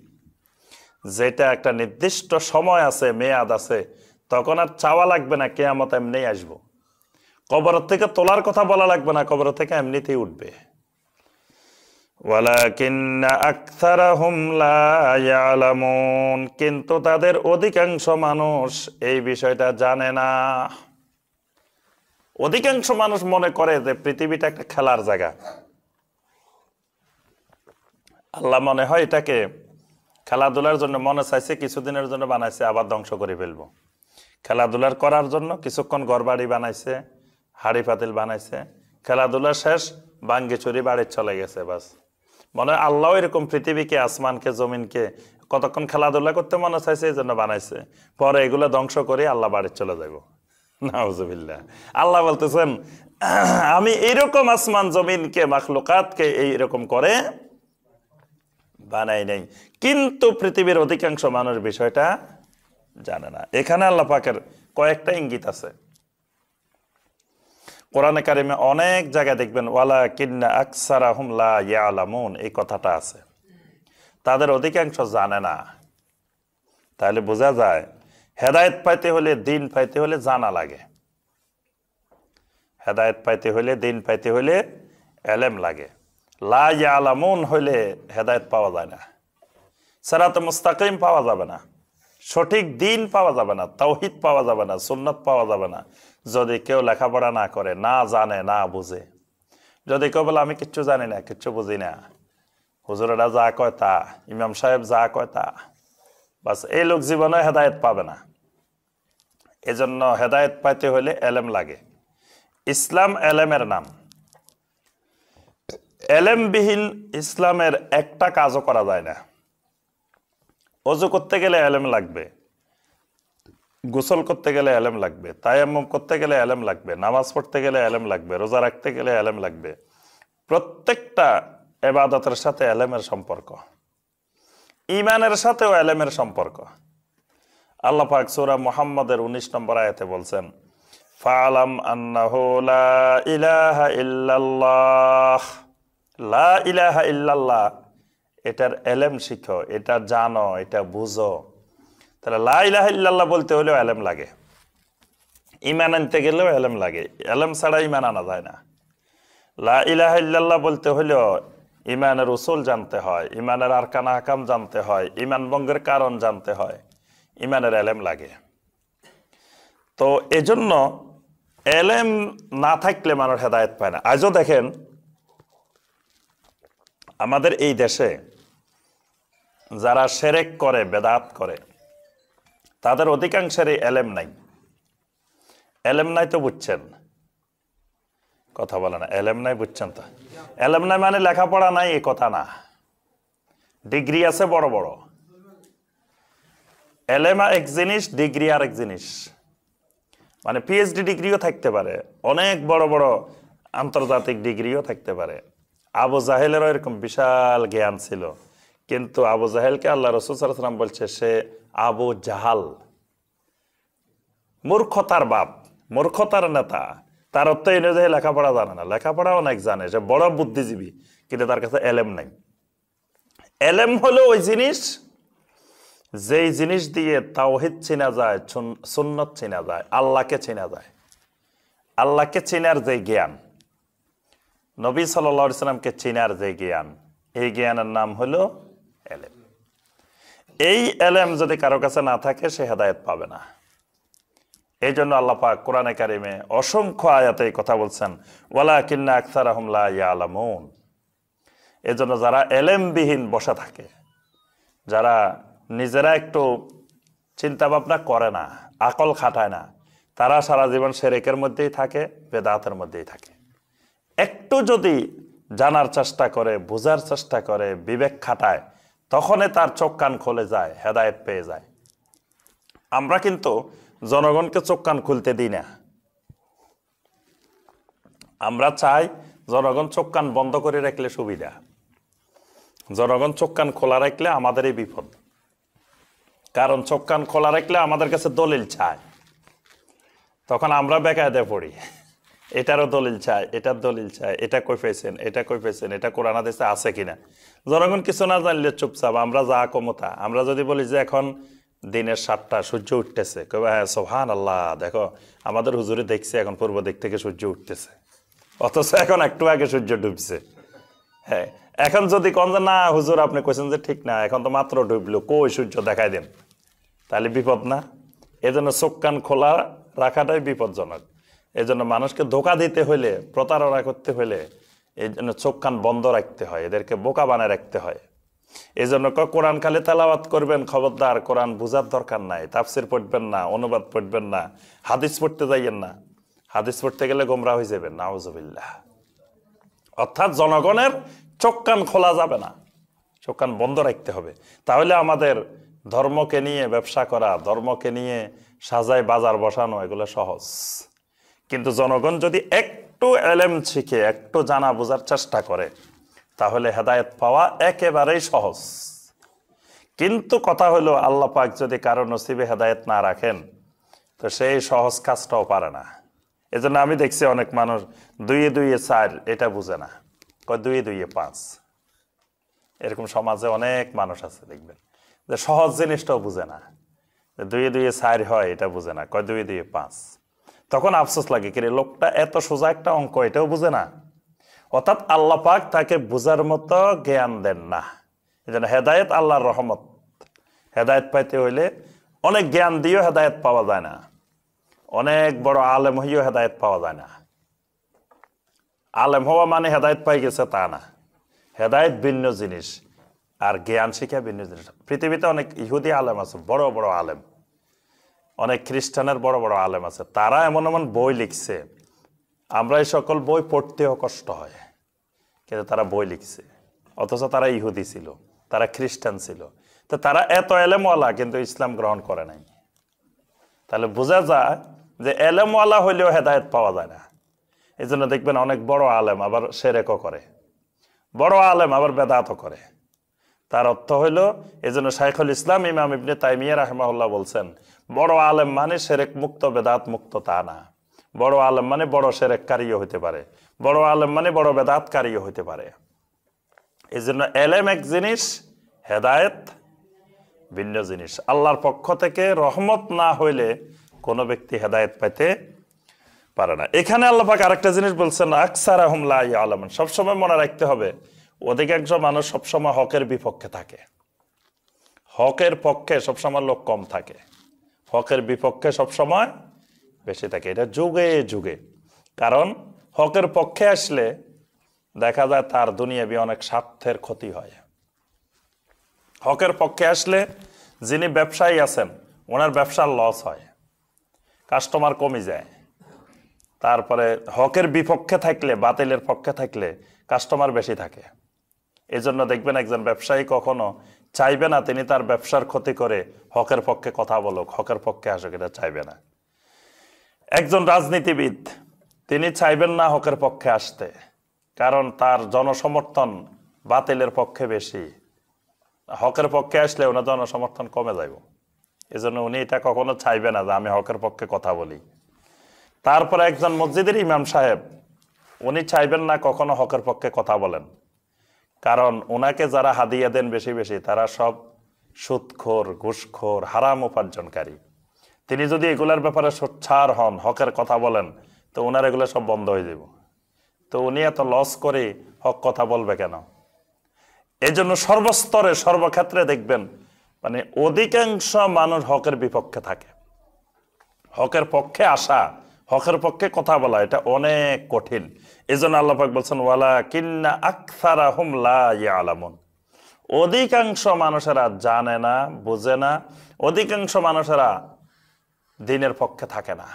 S1: যেটা একটা নির্দিষ্ট সময় আছে, মেয়াদ আছে, তখন আর চাওয়া লাগবে না, কিয়ামত এমনি আসবো। কবর থেকে তোলার কথা বলা লাগবে না, কবর থেকে এমনিতেই উঠবে। ওয়ালাকিন্না আকসারাহুম লা ইয়ালামুন, কিন্তু তাদের অধিকাংশ মানুষ এই বিষয়টা জানে না। অধিকাংশ মানুষ মনে করে যে পৃথিবীটা একটা খেলার জায়গা। আল্লাহ মনে হয় এটাকে খেলাধুলার জন্য মনে চাইছে, কিছুদিনের জন্য বানাইছে, আবার ধ্বংস করে ফেলবো। খেলাধুলার করার জন্য কিছুক্ষণ ঘরবাড়ি বানাইছে, হাড়ি পাতিল বানাইছে, খেলাধুলা শেষ, ভাঙ্গি চুরি বাড়ির চলে গেছে, বাস। মনে হয় আল্লাহ এরকম পৃথিবীকে, আসমানকে, জমিনকে কতক্ষণ খেলাধুলা করতে মনে চাইছে, এই জন্য বানাইছে, পরে এগুলো ধ্বংস করে আল্লাহ বাড়ির চলে যাব। নাউজুবিল্লাহ। আল্লাহ বলতেছেন আমি এইরকম আসমান জমিনকে, মাখলুকাতকে এইরকম করে বানাই নাই, কিন্তু পৃথিবীর অধিকাংশ মানুষ বিষয়টা জানে না। এখানে আল্লাহ পাকের কয়েকটা ইঙ্গিত আছে। কোরআনে কারিমে অনেক জায়গায় দেখবেন ওয়ালাকিন্না আকসারাহুম লা ইয়ালামুন, এই কথাটা আছে, তাদের অধিকাংশ জানে না। তাহলে বোঝা যায় হেদায়েত পাইতে হলে, দিন পাইতে হলে জানা লাগে। হেদায়েত পাইতে হলে, দিন পাইতে হলে এলেম লাগে। লা ইয়ালামুন হইলে হেদায়েত পাওয়া যায় না, সিরাতে মুস্তাকিম পাওয়া যাবে না, সঠিক দিন পাওয়া যাবে না, তাওহীদ পাওয়া যাবে না, সুন্নাত পাওয়া যাবে না, যদি কেউ লেখাপড়া না করে, না জানে, না বুঝে। যদি কেউ বলে আমি কিচ্ছু জানি না, কিচ্ছু বুঝি না, হুজুরেরা যা কয় তা, ইমাম সাহেব যা কয় তা, বাস, এই লোক জীবনে হেদায়েত পাবে না। এজন্য হেদায়েত পাইতে হলে এলেম লাগে। ইসলাম এলেমের নাম। এলেমবিহীন ইসলামের একটা কাজও করা যায় না। ওযু করতে গেলে এলেম লাগবে, গোসল করতে গেলে এলেম লাগবে, তায়াম্মুম করতে গেলে এলেম লাগবে, নামাজ পড়তে গেলে এলেম লাগবে, রোজা রাখতে গেলে এলেম লাগবে। প্রত্যেকটা ইবাদতের সাথে এলেমের সম্পর্ক, ঈমানের সাথেও এলেমের সম্পর্ক। আল্লাহ পাক সূরা মুহাম্মদের 19 নম্বর আয়াতে বলছেন ফাআলাম আন্নাহু লা ইলাহা ইল্লাল্লাহ, লা ইলাহা ইল্লাল্লাহ, এটার এলেম শিখো, এটা জানো, এটা বুঝো। তাহলে লা ইলাহা ইল্লাল্লাহ বলতে হলেও এলেম লাগে, ঈমান আনতে গেলেও এলেম লাগে, এলেম ছাড়া ঈমান আনা যায় না। লা ইলাহা ইল্লাল্লাহ বলতে হলেও ঈমানের উসুল জানতে হয়, ঈমানের আরকান আহকাম জানতে হয়, ঈমান ভঙ্গের কারণ জানতে হয়, ঈমানের এলেম লাগে। তো এজন্য এলেম না থাকলে মানুষ হেদায়েত পায় না। আজও দেখেন আমাদের এই দেশে যারা শিরক করে, বেদাত করে, তাদের অধিকাংশেরই এলেম নাই। এলেম নাই তো বুঝছেন, কথা বলে না, এলেম নাই বুঝছেন তো। এলেম নাই মানে লেখাপড়া নাই এই কথা না, ডিগ্রি আছে বড় বড়। এলেম এক জিনিস, ডিগ্রি আর এক জিনিস। মানে পিএইচডি ডিগ্রিও থাকতে পারে, অনেক বড় বড় আন্তর্জাতিক ডিগ্রিও থাকতে পারে। আবু জাহেলেরও এরকম বিশাল জ্ঞান ছিল, কিন্তু আবু জাহেলকে আল্লাহ রাসূল সাল্লাল্লাহু আলাইহি ওয়াসাল্লাম বলছে সে আবু জাহাল, মূর্খতার বাপ, মূর্খতার নেতা। তার অর্থ এই নয় যে লেখাপড়া জানে না, লেখাপড়া অনেক জানে, সে বড় বুদ্ধিজীবী, কিন্তু তার কাছে এলেম নাই। এলেম হলো ওই জিনিস, যেই জিনিস দিয়ে তাওহীদ চেনা যায়, সুন্নাত চেনা যায়, আল্লাহকে চেনা যায়। আল্লাহকে চেনার যে জ্ঞান, নবী সাল্লাল্লাহু আলাইহি সাল্লামকে চেনার যে জ্ঞান, এই জ্ঞানের নাম হলো এলেম। এই এলেম যদি কারো কাছে না থাকে, সে হেদায়েত পাবে না। এই জন্য আল্লাহ পাক কোরআনে কারিমে অসংখ্য আয়াতে এই কথা বলছেন ওয়ালাকিন্না আকসারাহুম লা ইয়ালামুন। এই জন্য যারা এলেমবিহীন বসে থাকে, যারা নিজেরা একটু চিন্তা ভাবনা করে না, আকল খাটায় না, তারা সারা জীবন শিরকের মধ্যেই থাকে, বেদাতের মধ্যেই থাকে। একটু যদি জানার চেষ্টা করে, বোঝার চেষ্টা করে, বিবেক খাটায়, তখনই তার চোখ কান খুলে যায়, হেদায়েত পেয়ে যায়। আমরা কিন্তু জনগণকে চোখ কান খুলতে দিই না। আমরা চাই জনগণ চোখ কান বন্ধ করে রাখলে সুবিধা, জনগণ চোখ কান খোলা রাখলে আমাদেরই বিপদ। কারণ চোখ কান খোলা রাখলে আমাদের কাছে দলিল চায়, তখন আমরা বেকায়দায় পড়ি। এটারও দলিল চায়, এটার দলিল চায়, এটা কই পেয়েছেন, এটা কই পেয়েছেন, এটা কোরআন হাদিসে আছে কিনা। জনগণ কিছু না জানলে চুপচাপ, আমরা যা কমতা। আমরা যদি বলি যে এখন দিনের 7টা, সূর্য উঠতেছে, কবে হ্যাঁ সুবহানাল্লাহ, দেখো আমাদের হুজুরে দেখছে এখন পূর্ব দিক থেকে সূর্য উঠতেছে, অথচ এখন একটু আগে সূর্য ডুবছে। হ্যাঁ, এখন যদি কোন যে না হুজুর আপনি কইছেন যে ঠিক না, এখন তো মাত্র ডুবলো, কই সূর্য দেখাই দেন, তাহলে বিপদ না? এজন্য চোখ কান খোলা রাখাটাই বিপজ্জনক। এই জন্য মানুষকে ধোকা দিতে হইলে, প্রতারণা করতে হইলে এই জন্য চোখ কান বন্ধ রাখতে হয়, এদেরকে বোকা বানায় রাখতে হয়। এই জন্য কোরআন খালি তেলাওয়াত করবেন, খবরদার কোরআন বুঝার দরকার নাই, তাফসির পড়বেন না, অনুবাদ পড়বেন না, হাদিস পড়তে যাইয়েন না। হাদিস পড়তে গেলে গোমরা হয়ে যাবেন, নাউজুবিল্লাহ। অর্থাৎ জনগণের চোখ কান খোলা যাবে না, চোখ কান বন্ধ রাখতে হবে। তাহলে আমাদের ধর্মকে নিয়ে ব্যবসা করা, ধর্মকে নিয়ে সাজায় বাজার বসানো, এগুলো সহজ। কিন্তু জনগণ যদি একটু এলেম শিখে, একটু জানা বোঝার চেষ্টা করে, তাহলে হেদায়েত পাওয়া একেবারেই সহজ। কিন্তু কথা হলো, আল্লাহ পাক যদি কারো নসিবে হেদায়েত না রাখেন, তো সেই সহজ কাজটাও পারে না। এজন্য আমি দেখছি অনেক মানুষ 2 2 4 এটা বুঝে না, কয় 2 2 5। এরকম সমাজে অনেক মানুষ আছে, দেখবেন যে সহজ জিনিসটাও বুঝে না, 2 2 4 হয় এটা বুঝে না, কয় 2 2 5। তখন আফসোস লাগে, কি রে লোকটা এত সোজা একটা অঙ্ক এটাও বুঝে না। অর্থাৎ আল্লাহ পাক তাকে বুঝার মতো জ্ঞান দেন না। এজন্য হেদায়েত আল্লাহর রহমত। হেদায়েত পাইতে হইলে অনেক জ্ঞান দিয়েও হেদায়েত পাওয়া যায় না, অনেক বড় আলেম হইও হেদায়েত পাওয়া যায় না। আলেম হওয়া মানে হেদায়েত পাই গেছে তা না। হেদায়েত ভিন্ন জিনিস, আর জ্ঞান শিক্ষা ভিন্ন জিনিস। পৃথিবীতে অনেক ইহুদি আলেম আছে, বড় বড় আলেম, অনেক খ্রিস্টানের বড় বড় আলেম আছে, তারা এমন এমন বই লিখছে, আমরা এই সকল বই পড়তেও কষ্ট হয়, কিন্তু তারা বই লিখছে। অথচ তারা ইহুদি ছিল, তারা খ্রিস্টান ছিল, তো তারা এত এলেমওয়ালা কিন্তু ইসলাম গ্রহণ করে নাই। তাহলে বোঝা যায় যে এলেমওয়ালা হইলেও হেদায়েত পাওয়া যায় না। এই জন্য দেখবেন অনেক বড় আলেম আবার শিরকও করে, বড় আলেম আবার বেদাতও করে। তার অর্থ হইল, এই জন্য শাইখুল ইসলাম ইমাম ইবনে তাইমিয়া রাহিমাহুল্লাহ বলছেন, বড় আলেম মানে শিরক মুক্ত, বেদাত মুক্ত তা না। বড় আলেম মানে বড় শিরককারীও হইতে পারে, বড় আলেম মানে বড় বেদাতকারীও হইতে পারে। এই জন্য এলেম এক জিনিস, হেদায়েত ভিন্ন জিনিস। আল্লাহর পক্ষ থেকে রহমত না হইলে কোনো ব্যক্তি হেদায়েত পাইতে পারে না। এখানে আল্লাহ পাক আরেকটা জিনিস বলছেন, আকসারাহুম লা ইয়ালামুন। সবসময় মনে রাখতে হবে, অধিকাংশ মানুষ সবসময় হকের বিপক্ষে থাকে, হকের পক্ষে সবসময় লোক কম থাকে, হকের বিপক্ষে সবসময় বেশি থাকে। এটা যুগে যুগে। কারণ হকের পক্ষে আসলে দেখা যায় তার দুনিয়াবি অনেক স্বার্থের ক্ষতি হয়। হকের পক্ষে আসলে যিনি ব্যবসায়ী আছেন, ওনার ব্যবসার লস হয়, কাস্টমার কমে যায়। তারপরে হকের বিপক্ষে থাকলে, বাতিলের পক্ষে থাকলে কাস্টমার বেশি থাকে। এই জন্য দেখবেন একজন ব্যবসায়ী কখনো চাইবে না তিনি তার ব্যবসার ক্ষতি করে হকের পক্ষে কথা বলুক, হকের পক্ষে আসুক, এটা চাইবে না। একজন রাজনীতিবিদ তিনি চাইবেন না হকের পক্ষে আসতে, কারণ তার জনসমর্থন বাতিলের পক্ষে বেশি। হকের পক্ষে আসলে ওনার জনসমর্থন কমে যাইব, এজন্য উনি এটা কখনো চাইবে না যে আমি হকের পক্ষে কথা বলি। তারপরে একজন মসজিদের ইমাম সাহেব, উনি চাইবেন না কখনো হকের পক্ষে কথা বলেন, কারণ ওনাকে যারা হাদিয়া দেন বেশি বেশি তারা সব সুদখোর, ঘুষখোর, হারাম উপার্জনকারী। তিনি যদি এগুলার ব্যাপারে সোচ্চার হন, হকের কথা বলেন, তো ওনার এগুলো সব বন্ধ হয়ে যাব। তো উনি এত লস করে হক কথা বলবে কেন? এই জন্য সর্বস্তরে সর্বক্ষেত্রে দেখবেন মানে অধিকাংশ মানুষ হকের বিপক্ষে থাকে। হকের পক্ষে আসা, হকের পক্ষে কথা বলা, এটা অনেক কঠিন। এই জন্য আল্লাহ পাক বলছেন, ওয়ালাকিন্না আকসারাহুম লা ইয়ালামুন। অধিকাংশ মানুষেরা জানে না, বুঝে না, অধিকাংশ মানুষেরা দ্বীনের পক্ষে থাকে না।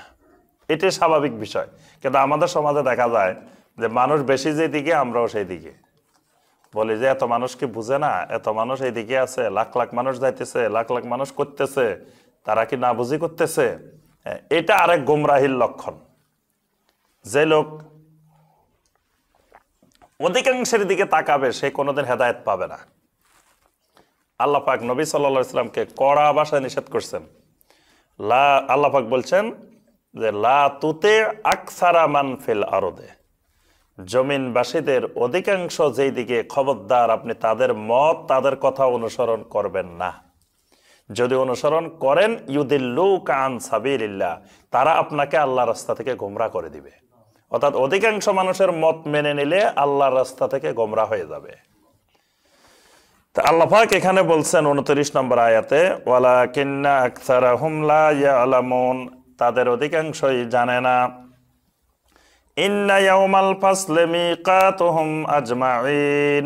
S1: এটাই স্বাভাবিক বিষয়। কিন্তু আমাদের সমাজে দেখা যায় যে মানুষ বেশি যেদিকে, আমরাও সেই দিকে বলি যে এত মানুষ কি বুঝে না, এত মানুষ এই দিকে আছে, লাখ লাখ মানুষ যাইতেছে, লাখ লাখ মানুষ করতেছে, তারা কি না বুঝি করতেছে? এটা আরেক গোমরাহির লক্ষণ। যে লোক অধিকাংশের দিকে তাকাবে, সে কোনোদিন হেদায়েত পাবে না। আল্লাহ পাক নবী সাল্লাল্লাহু আলাইহি ওয়াসাল্লামকে কড়া ভাষায় নিষেধ করছেন। আল্লাহ পাক বলছেন যে লা তুতে আকসারা মান ফিল আরদে, জমিনবাসীদের অধিকাংশ যেই দিকে, খবরদার আপনি তাদের মত, তাদের কথা অনুসরণ করবেন না। যদি অনুসরণ করেন ইউদিল্লুকা আন সাবিলিল্লাহ, তারা আপনাকে আল্লাহর রাস্তা থেকে গোমরাহ করে দিবে। অর্থাৎ অধিকাংশ মানুষের মত মেনে নিলে আল্লাহর রাস্তা থেকে গোমরাহ হয়ে যাবে। তা আল্লাহ পাক এখানে বলছেন 29 নম্বর আয়াতে, ওয়ালাকিন্না আকসারাহুম লা ইয়ালামুন, তাদের অধিকাংশই জানে না। ইন্না ইয়াউমাল ফাসলি মিকাতুহুম আজমাইন,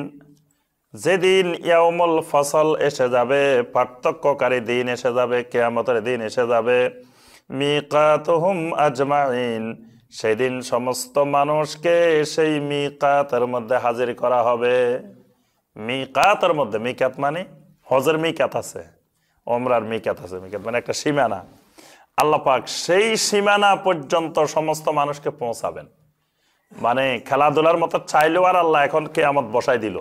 S1: যেদিন ইয়াউমুল ফসল এসে যাবে, পার্থক্যকারী দিন এসে যাবে, কিয়ামতের দিন এসে যাবে, মিকাতুহুম আজমাইন, সেদিন সমস্ত মানুষকে সেই মিকাতের মধ্যে হাজির করা হবে। মিকাতের মধ্যে, মিকাত মানে হজের মিকাত আছে, ওমরার মিকাত আছে। মিকাত মানে একটা সীমানা। আল্লাহ পাক সেই সীমানা পর্যন্ত সমস্ত মানুষকে পৌঁছাবেন। মানে খেলাধুলার মতো চাইলেও আর আল্লাহ এখন কিয়ামত বসাই দিল।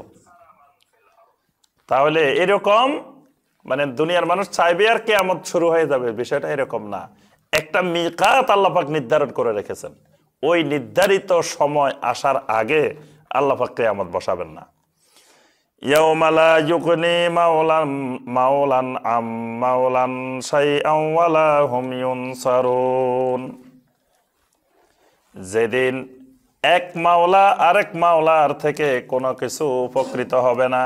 S1: তাহলে এরকম মানে দুনিয়ার মানুষ চাইবে আর কিয়ামত শুরু হয়ে যাবে, বিষয়টা এরকম না। একটা মিকাত আল্লাহ পাক নির্ধারণ করে রেখেছেন, ওই নির্ধারিত সময় আসার আগে আল্লাহ পাক কিয়ামত বসাবেন না। ইয়াউমা লা ইউগনি মাওলান আম মাওলান শাইআন ওয়ালা হুম ইউনসারুন, যেদিন এক মাওলা আরেক মাওলার থেকে কোনো কিছু উপকৃত হবে না,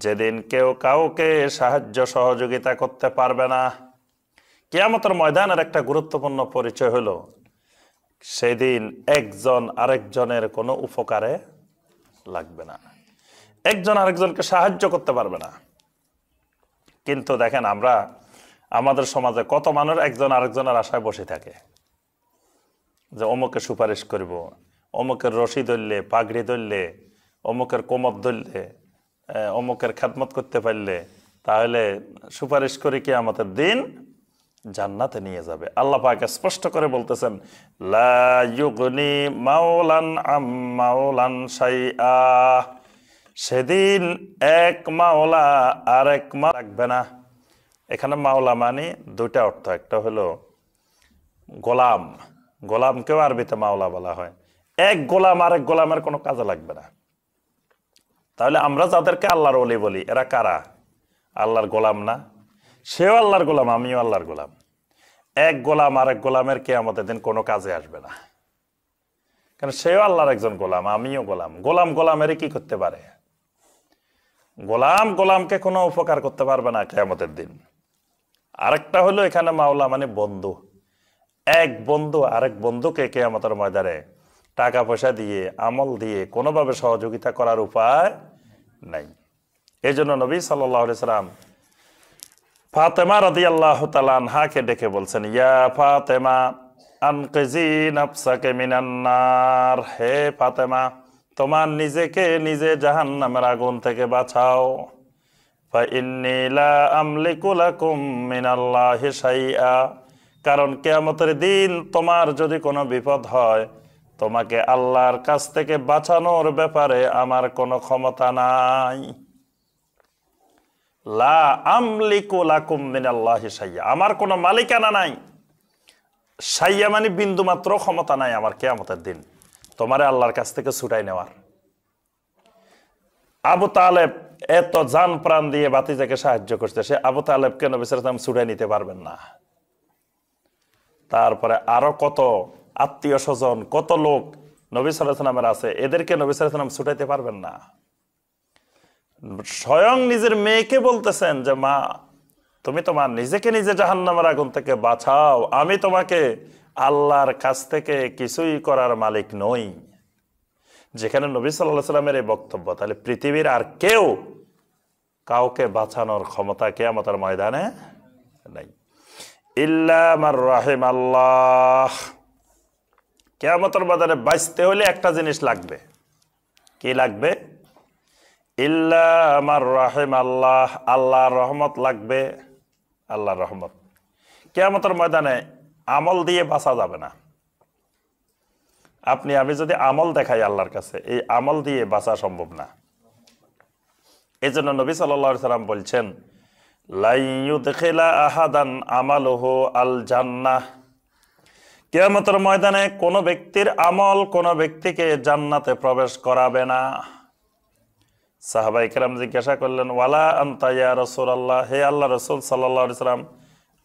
S1: যেদিন কেউ কাউকে সাহায্য সহযোগিতা করতে পারবে না। কিয়ামতের ময়দানের একটা গুরুত্বপূর্ণ পরিচয় হলো সেদিন একজন আরেকজনের কোনো উপকারে লাগবে না, একজন আরেকজনকে সাহায্য করতে পারবে না। কিন্তু দেখেন আমরা আমাদের সমাজে কত মানুষ একজন আরেকজনের আশায় বসে থাকে, যে অমুকে সুপারিশ করব, অমুকের রশি ধরলে, পাগড়ি ধরলে, অমুকের কোমর ধরলে, অমুকের খেদমত করতে পারলে তাহলে সুপারিশ করে কি আমাদের দিন জান্নাতে নিয়ে যাবে। আল্লাহ পাক স্পষ্ট করে বলতেছেন, লা ইউগনি মাওলান আম মাওলান শাইআ, সেদিন এক মাওলা আরেক মাওলা রাখবে না। এখানে মাওলা মানে দুইটা অর্থ, একটা হলো গোলাম, গোলামকেও আরবিতে মাওলা বলা হয়। এক গোলাম আরেক গোলামের কোনো কাজে লাগবে না। তাহলে আমরা যাদেরকে আল্লাহর ওলি বলি, এরা কারা? আল্লাহর গোলাম না? সেও আল্লাহর গোলাম, আমিও আল্লাহর গোলাম। এক গোলাম আরেক গোলামের কিয়ামতের দিন কোনো কাজে আসবে না, কারণ সেও আল্লাহর একজন গোলাম, আমিও গোলাম। গোলাম গোলামেরই কি করতে পারে? গোলাম গোলামকে কোনো উপকার করতে পারবে না কিয়ামতের দিন। আরেকটা হলো এখানে মাওলা মানে বন্ধু, এক বন্ধু আরেক বন্ধুকে কিয়ামতের ময়দানে টাকা পয়সা দিয়ে, আমল দিয়ে কোনোভাবে সহযোগিতা করার উপায় নাই। এই জন্য নবী সাল্লাল্লাহু আলাইহি সাল্লাম ফাতেমা রাদিয়াল্লাহু তাআলা আনহাকে ডেকে বলছেন, ইয়া ফাতেমা আনকিজি নাফসাকে মিনান নার, হে ফাতেমা তোমার নিজেকে নিজে জাহান্নামের আগুন থেকে বাঁচাও। ফা ইন্নী লা আমলিকু লাকুম মিনাল্লাহি শাইআ, কারণ কিয়ামতের দিন তোমার যদি কোনো বিপদ হয়, তোমাকে আল্লাহর কাছ থেকে বাঁচানোর ব্যাপারে আমার কোনো ক্ষমতা নাই। লা আমলিকু লাকুম মিনাল্লাহি শাইআ, আমার কোনো মালিকানা নাই। শাইআ মানে বিন্দু মাত্র ক্ষমতা নাই আমার কিয়ামতের দিন তোমারে আল্লাহর কাছ থেকে ছুটাই নেওয়ার। আবু তালেব এত জান প্রাণ দিয়ে ভাতিজাকে সাহায্য করছে, সে আবু তালেবকে নবী সাল্লাল্লাহু আলাইহি ওয়াসাল্লাম ছুটাই নিতে পারবেন না। তারপরে আরো কত আত্মীয় স্বজন, কত লোক নবী সাল্লাল্লাহু আলাইহি ওয়াসাল্লামের আছে, এদেরকে নবী সাল্লাল্লাহু আলাইহি ওয়াসাল্লাম ছুটাইতে পারবেন না। স্বয়ং নিজের মেয়েকে বলতেছেন যে মা তুমি তোমার নিজেকে নিজে জাহান্নামের আগুন থেকে বাঁচাও, আমি তোমাকে আল্লাহর কাছ থেকে কিছুই করার মালিক নই। যেখানে নবী সাল্লাল্লাহু আলাইহি ওয়াসাল্লামের এই বক্তব্য, তাহলে পৃথিবীর আর কেউ কাউকে বাঁচানোর ক্ষমতা কিয়ামতের ময়দানে নাই। ইল্লা মার রাহিমাল্লাহ, কিয়ামতের ময়দানে বাঁচতে হলে একটা জিনিস লাগবে। কি লাগবে? ইল্লা মার রাহিমাল্লাহ, আল্লাহর রহমত লাগবে। আল্লাহর রহমত। কিয়ামতের ময়দানে আমল দিয়ে বাঁচা যাবে না। আপনি আমি যদি আমল দেখাই আল্লাহর কাছে, এই আমল দিয়ে বাঁচা সম্ভব না। এই জন্য নবী সাল্লাল্লাহু আলাইহি সাল্লাম বলছেন, লা ইউদখিলা আহাদান আমালুহু আল জান্নাহ, কিয়ামতের ময়দানে কোন ব্যক্তির আমল কোন ব্যক্তিকে জান্নাতে প্রবেশ করাবে না। সাহাবায়ে কেরাম জিজ্ঞাসা করলেন, ওয়ালা আনতা ইয়া রাসূলুল্লাহ, হে আল্লাহ রাসূল সাল্লাল্লাহু আলাইহি সাল্লাম,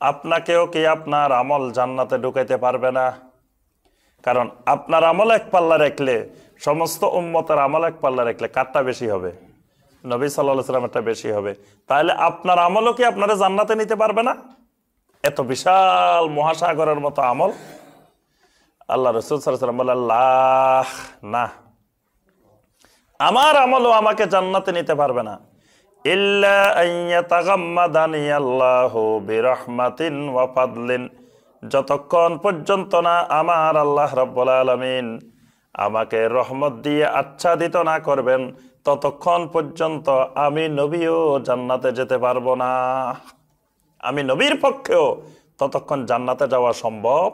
S1: আপনাকেও কি আপনার আমল জান্নাতে ঢুকাইতে পারবে না? কারণ আপনার আমল এক পাল্লা রাখলে, সমস্ত উম্মতের আমল এক পাল্লা রাখলে কারটা বেশি হবে? নবী সাল্লাল্লাহু আলাইহি সাল্লামেরটা বেশি হবে। তাহলে আপনার আমলও কি আপনারা জান্নাতে নিতে পারবে না? এত বিশাল মহাসাগরের মতো আমল। আল্লাহ রাসূল সাল্লাল্লাহু আলাইহি সাল্লাম বললেন, আল্লাহ না, আমার আমলও আমাকে জান্নাতে নিতে পারবে না। ইল্লা আইয়াতাগাম্মাদানি আল্লাহু বিরহমাতিন ওয়া ফাদলিন, যতক্ষণ পর্যন্ত না আমার আল্লাহ রাব্বুল আলামিন আমাকে রহমত দিয়ে আচ্ছাদিত না করবেন, ততক্ষণ পর্যন্ত আমি নবীও জান্নাতে যেতে পারবো না। আমি নবীর পক্ষেও ততক্ষণ জান্নাতে যাওয়া সম্ভব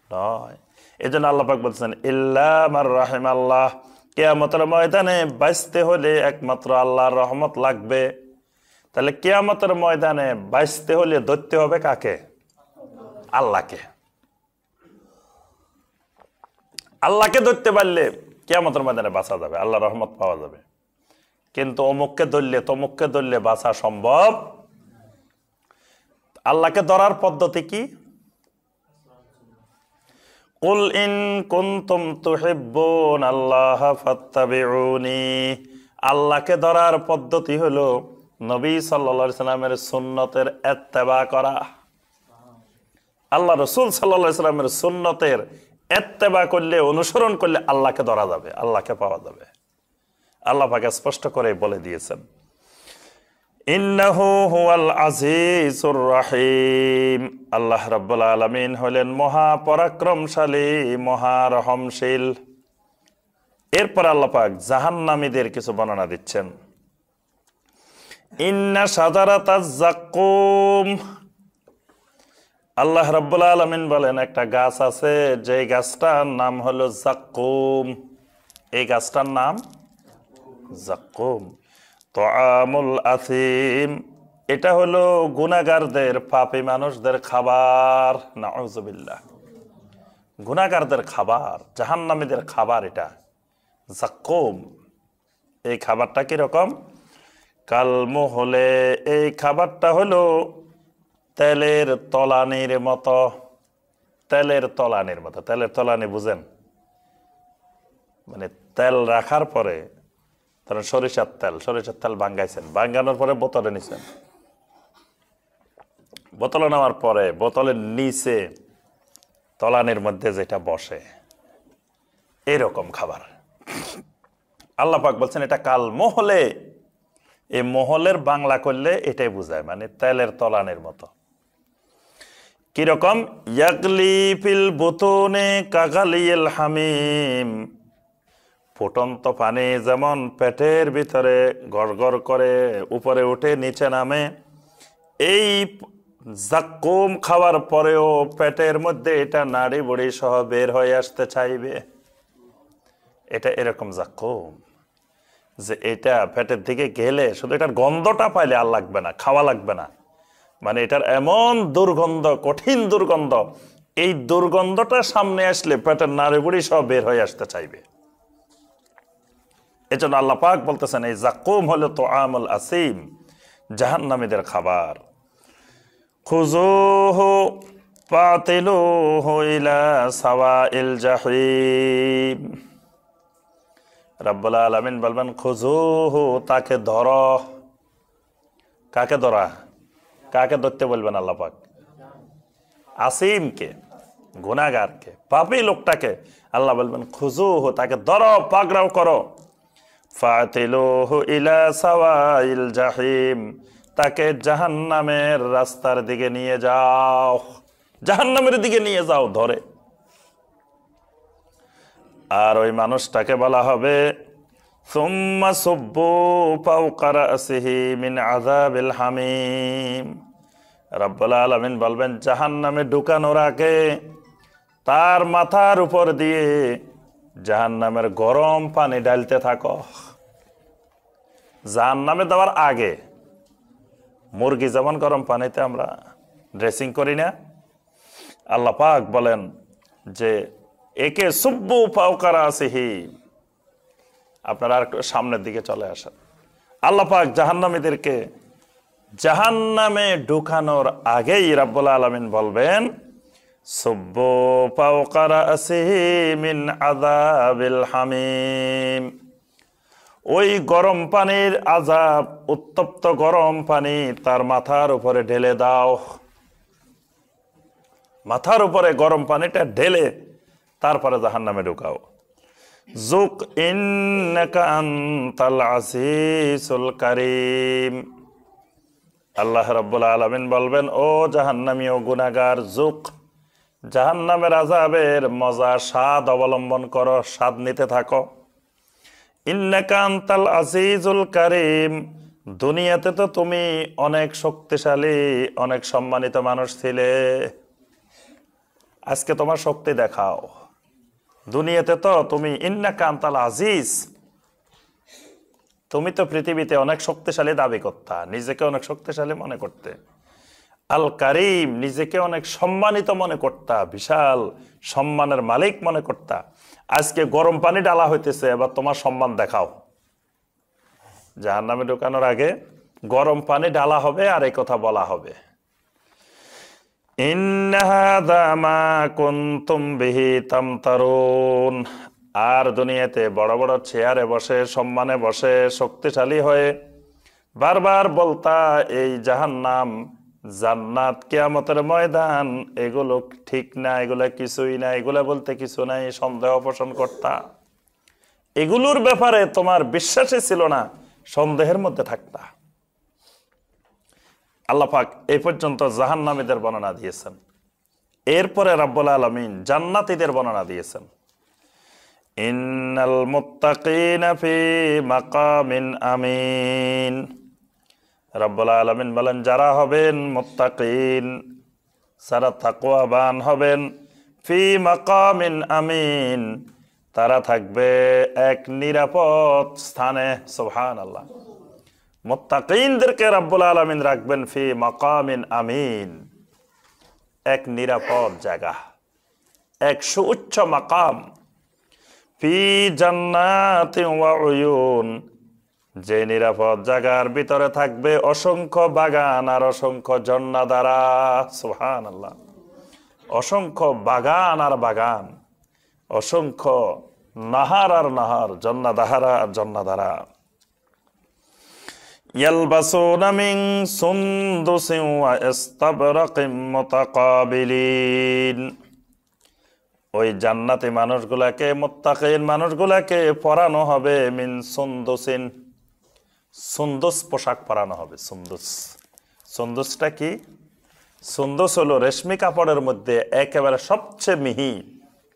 S1: নয়। এই জন্য আল্লাহ পাক বলছেন, ইল্লা মার রাহিমাল্লাহ, কিয়ামতের ময়দানে বাঁচতে হলে একমাত্র আল্লাহর রহমত লাগবে। তাহলে কিয়ামতের ময়দানে বাঁচতে হলে ধরতে হবে কাকে? আল্লাহকে। আল্লাহকে ধরতে পারলে কিয়ামতের ময়দানে বাঁচা যাবে, আল্লাহর রহমত পাওয়া যাবে। কিন্তু অমুককে ধরলে তমুককে ধরলে বাঁচা সম্ভব। আল্লাহকে ধরার পদ্ধতি কি? কুল ইন কুনতুম তুহিব্বুনাল্লাহা ফাত্তাবিউনি, আল্লাহকে ধরার পদ্ধতি হলো নবী সাল্লাল্লাহু আলাইহি সাল্লামের সুন্নতের ইত্তেবা করা। আল্লাহ রাসূল সাল্লাল্লাহু আলাইহি সাল্লামের সুন্নতের ইত্তেবা করলে, অনুসরণ করলে আল্লাহকে ধরা যাবে, আল্লাহকে পাওয়া যাবে। আল্লাহ পাক স্পষ্ট করে বলে দিয়েছেন, ইন্নাহু হুয়াল আজিজুর রহিম, আল্লাহ রাব্বুল আলামিন হলেন মহা পরাক্রমশালী, মহা রহমশীল। এরপর আল্লাহ পাক জাহান্নামীদের কিছু বর্ণনা দিচ্ছেন। ইন্না শাজারাতাজ যাক্কুম, আল্লাহ রাব্বুল আলামিন বলেন একটা গাছ আছে, যে গাছটার নাম হলো যাক্কুম। এই গাছটার নাম যাক্কুম। তাআমুল আথিম, এটা হলো গুনাহগারদের, পাপী মানুষদের খাবার। নাউযুবিল্লাহ, গুনাহগারদের খাবার, জাহান্নামীদের খাবার এটা যাক্কুম। এই খাবারটা কিরকম? কালমুহলে, এই খাবারটা হলো তেলের তলানির মতো। তেলের তলানির মতো, তেলের তলানি বুঝেন? মানে তেল রাখার পরে, তারা সরিষার তেল ভাঙ্গাইছেন, ভাঙ্গানোর পরে বোতলে নিছেন, বোতলে নেওয়ার পরে বোতলের নিচে তলানির মধ্যে যেটা বসে, এরকম খাবার। আল্লাহ পাক বলছেন এটা কাল মহলে। এই মহলের বাংলা করলে এটাই বোঝায়, মানে তেলের তলানির মতো। কিরকম? ইয়াগলি ফিল বুতুনে কাগালিল হামিম, ফুটন্ত পানি যেমন পেটের ভিতরে গড়গড় করে উপরে উঠে নিচে নামে, এই যাক্কুম খাওয়ার পরেও পেটের মধ্যে এটা নাড়ি বুড়ি সহ বের হয়ে আসতে চাইবে। এটা এরকম যাক্কুম যে এটা পেটের দিকে গেলে শুধু এটার গন্ধটা পাইলে আর লাগবে না, খাওয়া লাগবে না। মানে এটার এমন দুর্গন্ধ, কঠিন দুর্গন্ধ, এই দুর্গন্ধটা সামনে আসলে পেটের নাড়ি বুড়ি সহ বের হয়ে আসতে চাইবে। এজন্য আল্লাহ পাক বলতেছেন এই যাক্কুম হলো তাআমুল আসিম, জাহান্নামীদের খাবার। খুযুহু ফাতিলুহু ইলা সাওয়াইল জাহিম, রাব্বুল আলামিন বলবেন খুযুহু, তাকে ধরো। কাকে ধরা? কাকে ধরতে বলবেন আল্লাহ পাক? আসিমকে, গুনাহগারকে, পাপী লোকটাকে আল্লাহ বলবেন খুযুহু, তাকে ধরো, পাকড়াও করো। ফাতিলুহু ইলা সাওয়াইল জাহিম, তাকে জাহান্নামের রাস্তার দিকে নিয়ে যাও, জাহান্নামের দিকে নিয়ে যাও ধরে। আর ওই মানুষটাকে বলা হবে সুম্মা সুব্বু ফাওকা রাসিহি মিন আযাবিল হামিম, রাব্বুল আলামিন বলবেন জাহান্নামে ঢুকানোর আগে তার মাথার উপর দিয়ে জাহান্নামের গরম পানি ঢালতে থাকো। জাহান্নামে দেওয়ার আগে মুরগি যেমন গরম পানিতে আমরা ড্রেসিং করি না, আল্লাহ পাক বলেন যে একে সুব্বু ফাওকা রাসিহি। আপনারা আর একটু সামনের দিকে চলে আসেন। আল্লাহ পাক জাহান্নামীদেরকে জাহান্নামে ঢুকানোর আগেই রাব্বুল আলামিন বলবেন সুব্বু ফাওকা রাসিহি মিন আযাবিল হামিম। ওই গরম পানির আযাব, উত্তপ্ত গরম পানি তার মাথার উপরে ঢেলে দাও। মাথার উপরে গরম পানিটা ঢেলে তারপরে জাহান্নামে ঢুকাও। যুক ইন্নাকা আনতাল আজিজুল কারীম। আল্লাহ রাব্বুল আলামিন বলবেন, ও জাহান্নামী, ও গুনাহগার, যুক, জাহান্নামের আযাবের মজা স্বাদ অবলম্বন করো, স্বাদ নিতে থাকো। ইন্নাকা আনতাল আজিজুল কারীম। দুনিয়াতে তো তুমি অনেক শক্তিশালী, অনেক সম্মানিত মানুষ ছিলে, আজকে তোমার শক্তি দেখাও। দুনিয়াতে তো তুমি ইন্নাকা আনতাল আজিজ, তুমি তো পৃথিবীতে অনেক শক্তিশালী দাবি করতা, নিজেকে অনেক শক্তিশালী মনে করতে। আল কারীম, নিজেকে অনেক সম্মানিত মনে করতা, বিশাল সম্মানের মালিক মনে করতা। আজকে গরম পানি ডালা হইতেছে, এবার তোমার সম্মান দেখাও। জাহান্নামে ঢোকানোর আগে গরম পানি ডালা হবে আর এই কথা বলা হবে, ইন্না হাযা মা কুনতুম বিহি তামতারুন। আর দুনিয়াতে বড় বড় চেয়ারে বসে, সম্মানে বসে, শক্তিশালী হয়ে বারবার বলতা এই জাহান্নাম, জান্নাত, কিয়ামতের ময়দান এগুলো ঠিক না, এগুলা কিছুই না, এগুলা বলতে কিছু নাই, সন্দেহ পোষণ করতা। এগুলোর ব্যাপারে তোমার বিশ্বাসই ছিল না, সন্দেহের মধ্যে থাকতা। আল্লাহ পাক এই পর্যন্ত জাহান্নামীদের বর্ণনা দিয়েছেন। এরপরে রাব্বুল আলামিন জান্নাতীদের বর্ণনা দিয়েছেন। ইন্নাল মুত্তাকিনা ফি মাকামিন আমিন। রাব্বুল আলামিন বলেন, যারা হবেন মুত্তাকিন, যারা তাকওয়াবান হবেন, ফি মাকামিন আমিন, তারা থাকবে এক নিরাপদ স্থানে। সুবহানাল্লাহ। মুত্তাকিনদেরকে রাব্বুল আলামিন রাখবেন ফি মাকামিন আমিন, এক নিরাপদ জায়গা, এক সুউচ্চ মাকাম। ফি জান্নাতিন ওয়া উয়ুন, যে নিরাপদ জায়গার ভিতরে থাকবে অসংখ্য বাগান আর অসংখ্য ঝর্ণাধারা। সুবহানাল্লাহ। অসংখ্য বাগান আর বাগান, অসংখ্য নাহার আর নাহার, ঝর্ণাধারা আর ঝর্ণাধারা। ইয়ালবাসুনা মিন সুনদুসিন ওয়া ইস্তাবরাকিন মুতাকাবিলিন। ওই জান্নাতি মানুষগুলাকে, মুত্তাকিন মানুষগুলাকে পরানো হবে মিন সুনদুসিন, সুন্দুস পোশাক পরানো হবে। সুন্দুস, সুন্দুসটা কি? সুন্দুস হলো রেশমি কাপড়ের মধ্যে একেবারে সবচেয়ে মিহি,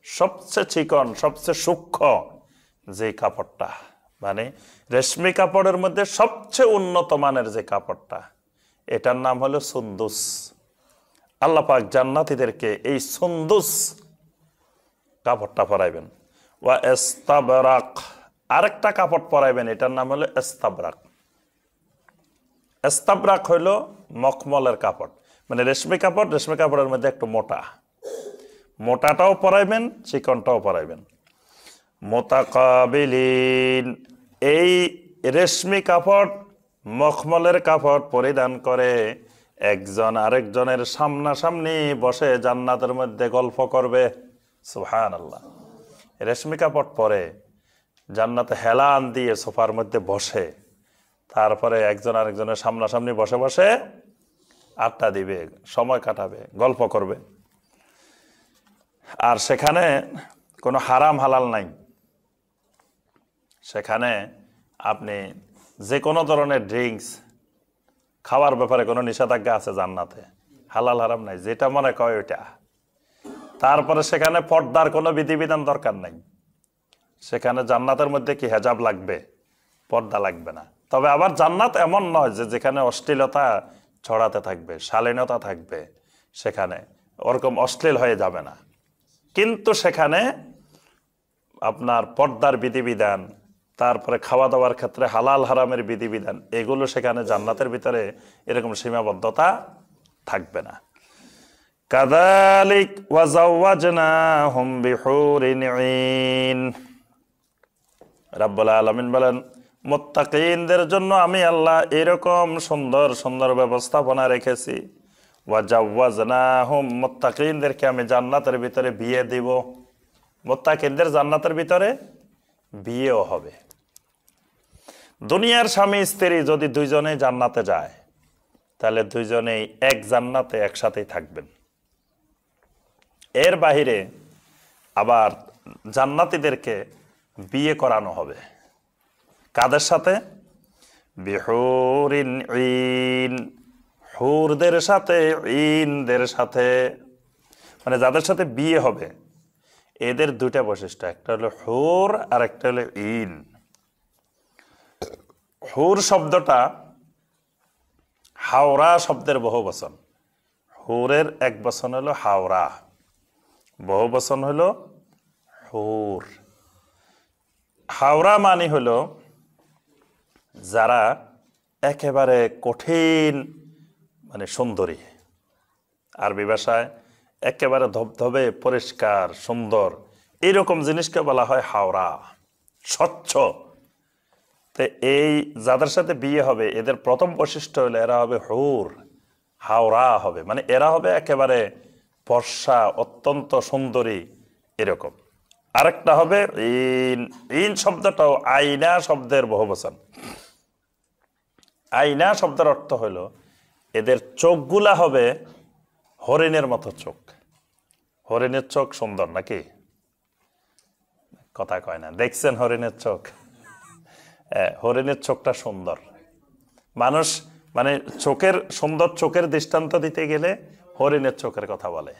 S1: সবচেয়ে চিকন, সবচেয়ে সূক্ষ্ম যে কাপড়টা, মানে রেশমি কাপড়ের মধ্যে সবচেয়ে উন্নত মানের যে কাপড়টা, এটার নাম হলো সুন্দুস। আল্লাহ পাক জান্নাতীদেরকে এই সুন্দুস কাপড়টা পরাইবেন। ওয়া ইস্তাবরাক, আরেকটা কাপড় পরাইবেন, এটার নাম হলো ইস্তাবরাক। ইস্তাবরাক হইল মখমলের কাপড়, মানে রেশমি কাপড়, রেশমি কাপড়ের মধ্যে একটু মোটা, মোটাটাও পরাইবেন, চিকনটাও পরাইবেন। মুতাকাবিলিন, এই রেশমি কাপড়, মখমলের কাপড় পরিধান করে একজন আরেকজনের সামনাসামনি বসে জান্নাতের মধ্যে গল্প করবে। সুবহানাল্লাহ। রেশমি কাপড় পরে জান্নাতে হেলান দিয়ে সোফার মধ্যে বসে, তারপরে একজন আরেকজনের সামনাসামনি বসে বসে আড্ডা দিবে, সময় কাটাবে, গল্প করবে। আর সেখানে কোনো হারাম হালাল নাই, সেখানে আপনি যে কোনো ধরনের ড্রিঙ্কস খাওয়ার ব্যাপারে কোনো নিষেধাজ্ঞা আছে জান্নাতে, হালাল হারাম নাই, যেটা মনে কয় ওইটা। তারপরে সেখানে পর্দার কোনো বিধিবিধান দরকার নাই। সেখানে জান্নাতের মধ্যে কি হেজাব লাগবে, পর্দা লাগবে না। তবে আবার জান্নাত এমন নয় যে যেখানে অশ্লীলতা ছড়াতে থাকবে, শালীনতা থাকবে, সেখানে ওরকম অশ্লীল হয়ে যাবে না। কিন্তু সেখানে আপনার পর্দার বিধিবিধান, তারপরে খাওয়া দাওয়ার ক্ষেত্রে হালাল হারামের বিধিবিধান, এগুলো সেখানে জান্নাতের ভিতরে এরকম সীমাবদ্ধতা থাকবে না। কাযালিক ওয়া যাওয়াজনাহুম বিহুরিন ঈন। রাব্বুল আলামিন বলেন, মুত্তাকিনদের জন্য আমি আল্লাহ এরকম সুন্দর সুন্দর ব্যবস্থাপনা রেখেছি। ওয়া যাওয়াজনাহুম, মুত্তাকিনদেরকে আমি জান্নাতের ভিতরে বিয়ে দিব। মুত্তাকিনদের জান্নাতের ভিতরে বিয়েও হবে। দুনিয়ার স্বামী স্ত্রী যদি দুইজনেই জান্নাতে যায়, তাহলে দুইজনেই এক জান্নাতে একসাথেই থাকবেন। এর বাহিরে আবার জান্নাতীদেরকে বিয়ে করানো হবে। কাদের সাথে? বিহুরিন ঈন, হুরদের সাথে, ঈনদের সাথে। মানে যাদের সাথে বিয়ে হবে এদের দুইটা বৈশিষ্ট্য, একটা হলো হুর আর একটা হলো ঈন। হুর শব্দটা হাওরা শব্দের বহু বচন। হুরের এক বচন হলো হাওরা, বহু বচন হলো হুর। হাওরা মানে হলো যারা একেবারে কঠিন, মানে সুন্দরী। আরবি ভাষায় একেবারে ধবধবে পরিষ্কার সুন্দর এইরকম জিনিসকে বলা হয় হাওরা, স্বচ্ছ। তো এই যাদের সাথে বিয়ে হবে এদের প্রথম বৈশিষ্ট্য হলো এরা হবে হুর, হাওরা হবে, মানে এরা হবে একেবারে ফর্সা, অত্যন্ত সুন্দরী এরকম। আরেকটা হবে ঈন। ঈন শব্দটাও আয়না শব্দের বহুবচন। আয়না শব্দের অর্থ হলো এদের চোখগুলা হবে হরিণের মতো চোখ। হরিণের চোখ সুন্দর নাকি? কথা কয় না, দেখছেন হরিণের চোখ? হরিণের চোখটা সুন্দর। মানুষ মানে চোখের সুন্দর, চোখের দৃষ্টান্ত দিতে গেলে হরিণের চোখের কথা বলে।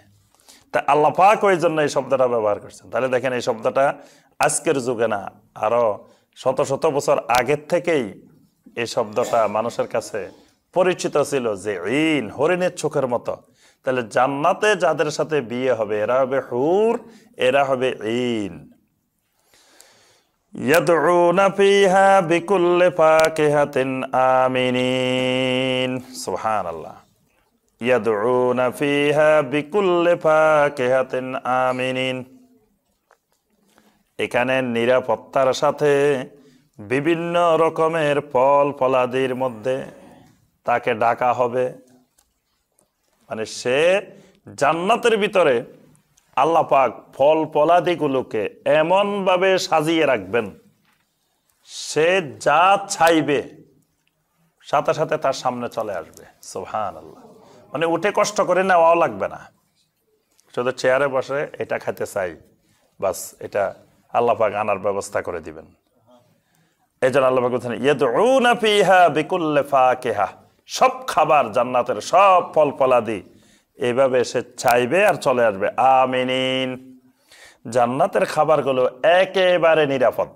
S1: তা আল্লাহ পাক ওই জন্য এই শব্দটা ব্যবহার করছেন। তাহলে দেখেন এই শব্দটা আজকের যুগে না, আরো শত শত বছর আগের থেকেই এই শব্দটা মানুষের কাছে পরিচিত ছিল যে ঈন, হরিণের চোখের মতো। তাহলে জান্নাতে যাদের সাথে বিয়ে হবে এরা হবে হুর, এরা হবে ঈন। ইয়াদউনা ফিহা বিকুল্লি ফাকিহাতিন আমিনিন। সুবহানাল্লাহ। ইয়াদউনা ফিহা বিকুল্লি ফাকিহাতিন আমিনিন। এখানে নিরাপত্তার সাথে বিভিন্ন রকমের ফল ফলাদির মধ্যে তাকে ডাকা হবে। মানে সে জান্নাতের ভিতরে আল্লাহ পাক ফল ফলাদিগুলোকে এমন ভাবে সাজিয়ে রাখবেন, সে যা চাইবে সাথে সাথে তার সামনে চলে আসবে। সুবহানাল্লাহ। মানে উঠে কষ্ট করে নেওয়াও লাগবে না, শুধু চেয়ারে বসে এটা খেতে চাই, বাস এটা আল্লাহ পাক আনার ব্যবস্থা করে দিবেন। এই জন্য আল্লাহ পাক বলছেন ইয়াদউনা ফিহা বিকুল্লি ফাকিহা, সব খাবার জান্নাতের সব ফল ফলাদি এইভাবে সে চাইবে আর চলে আসবে। আমিনিন, জান্নাতের খাবারগুলো একেবারে নিরাপদ,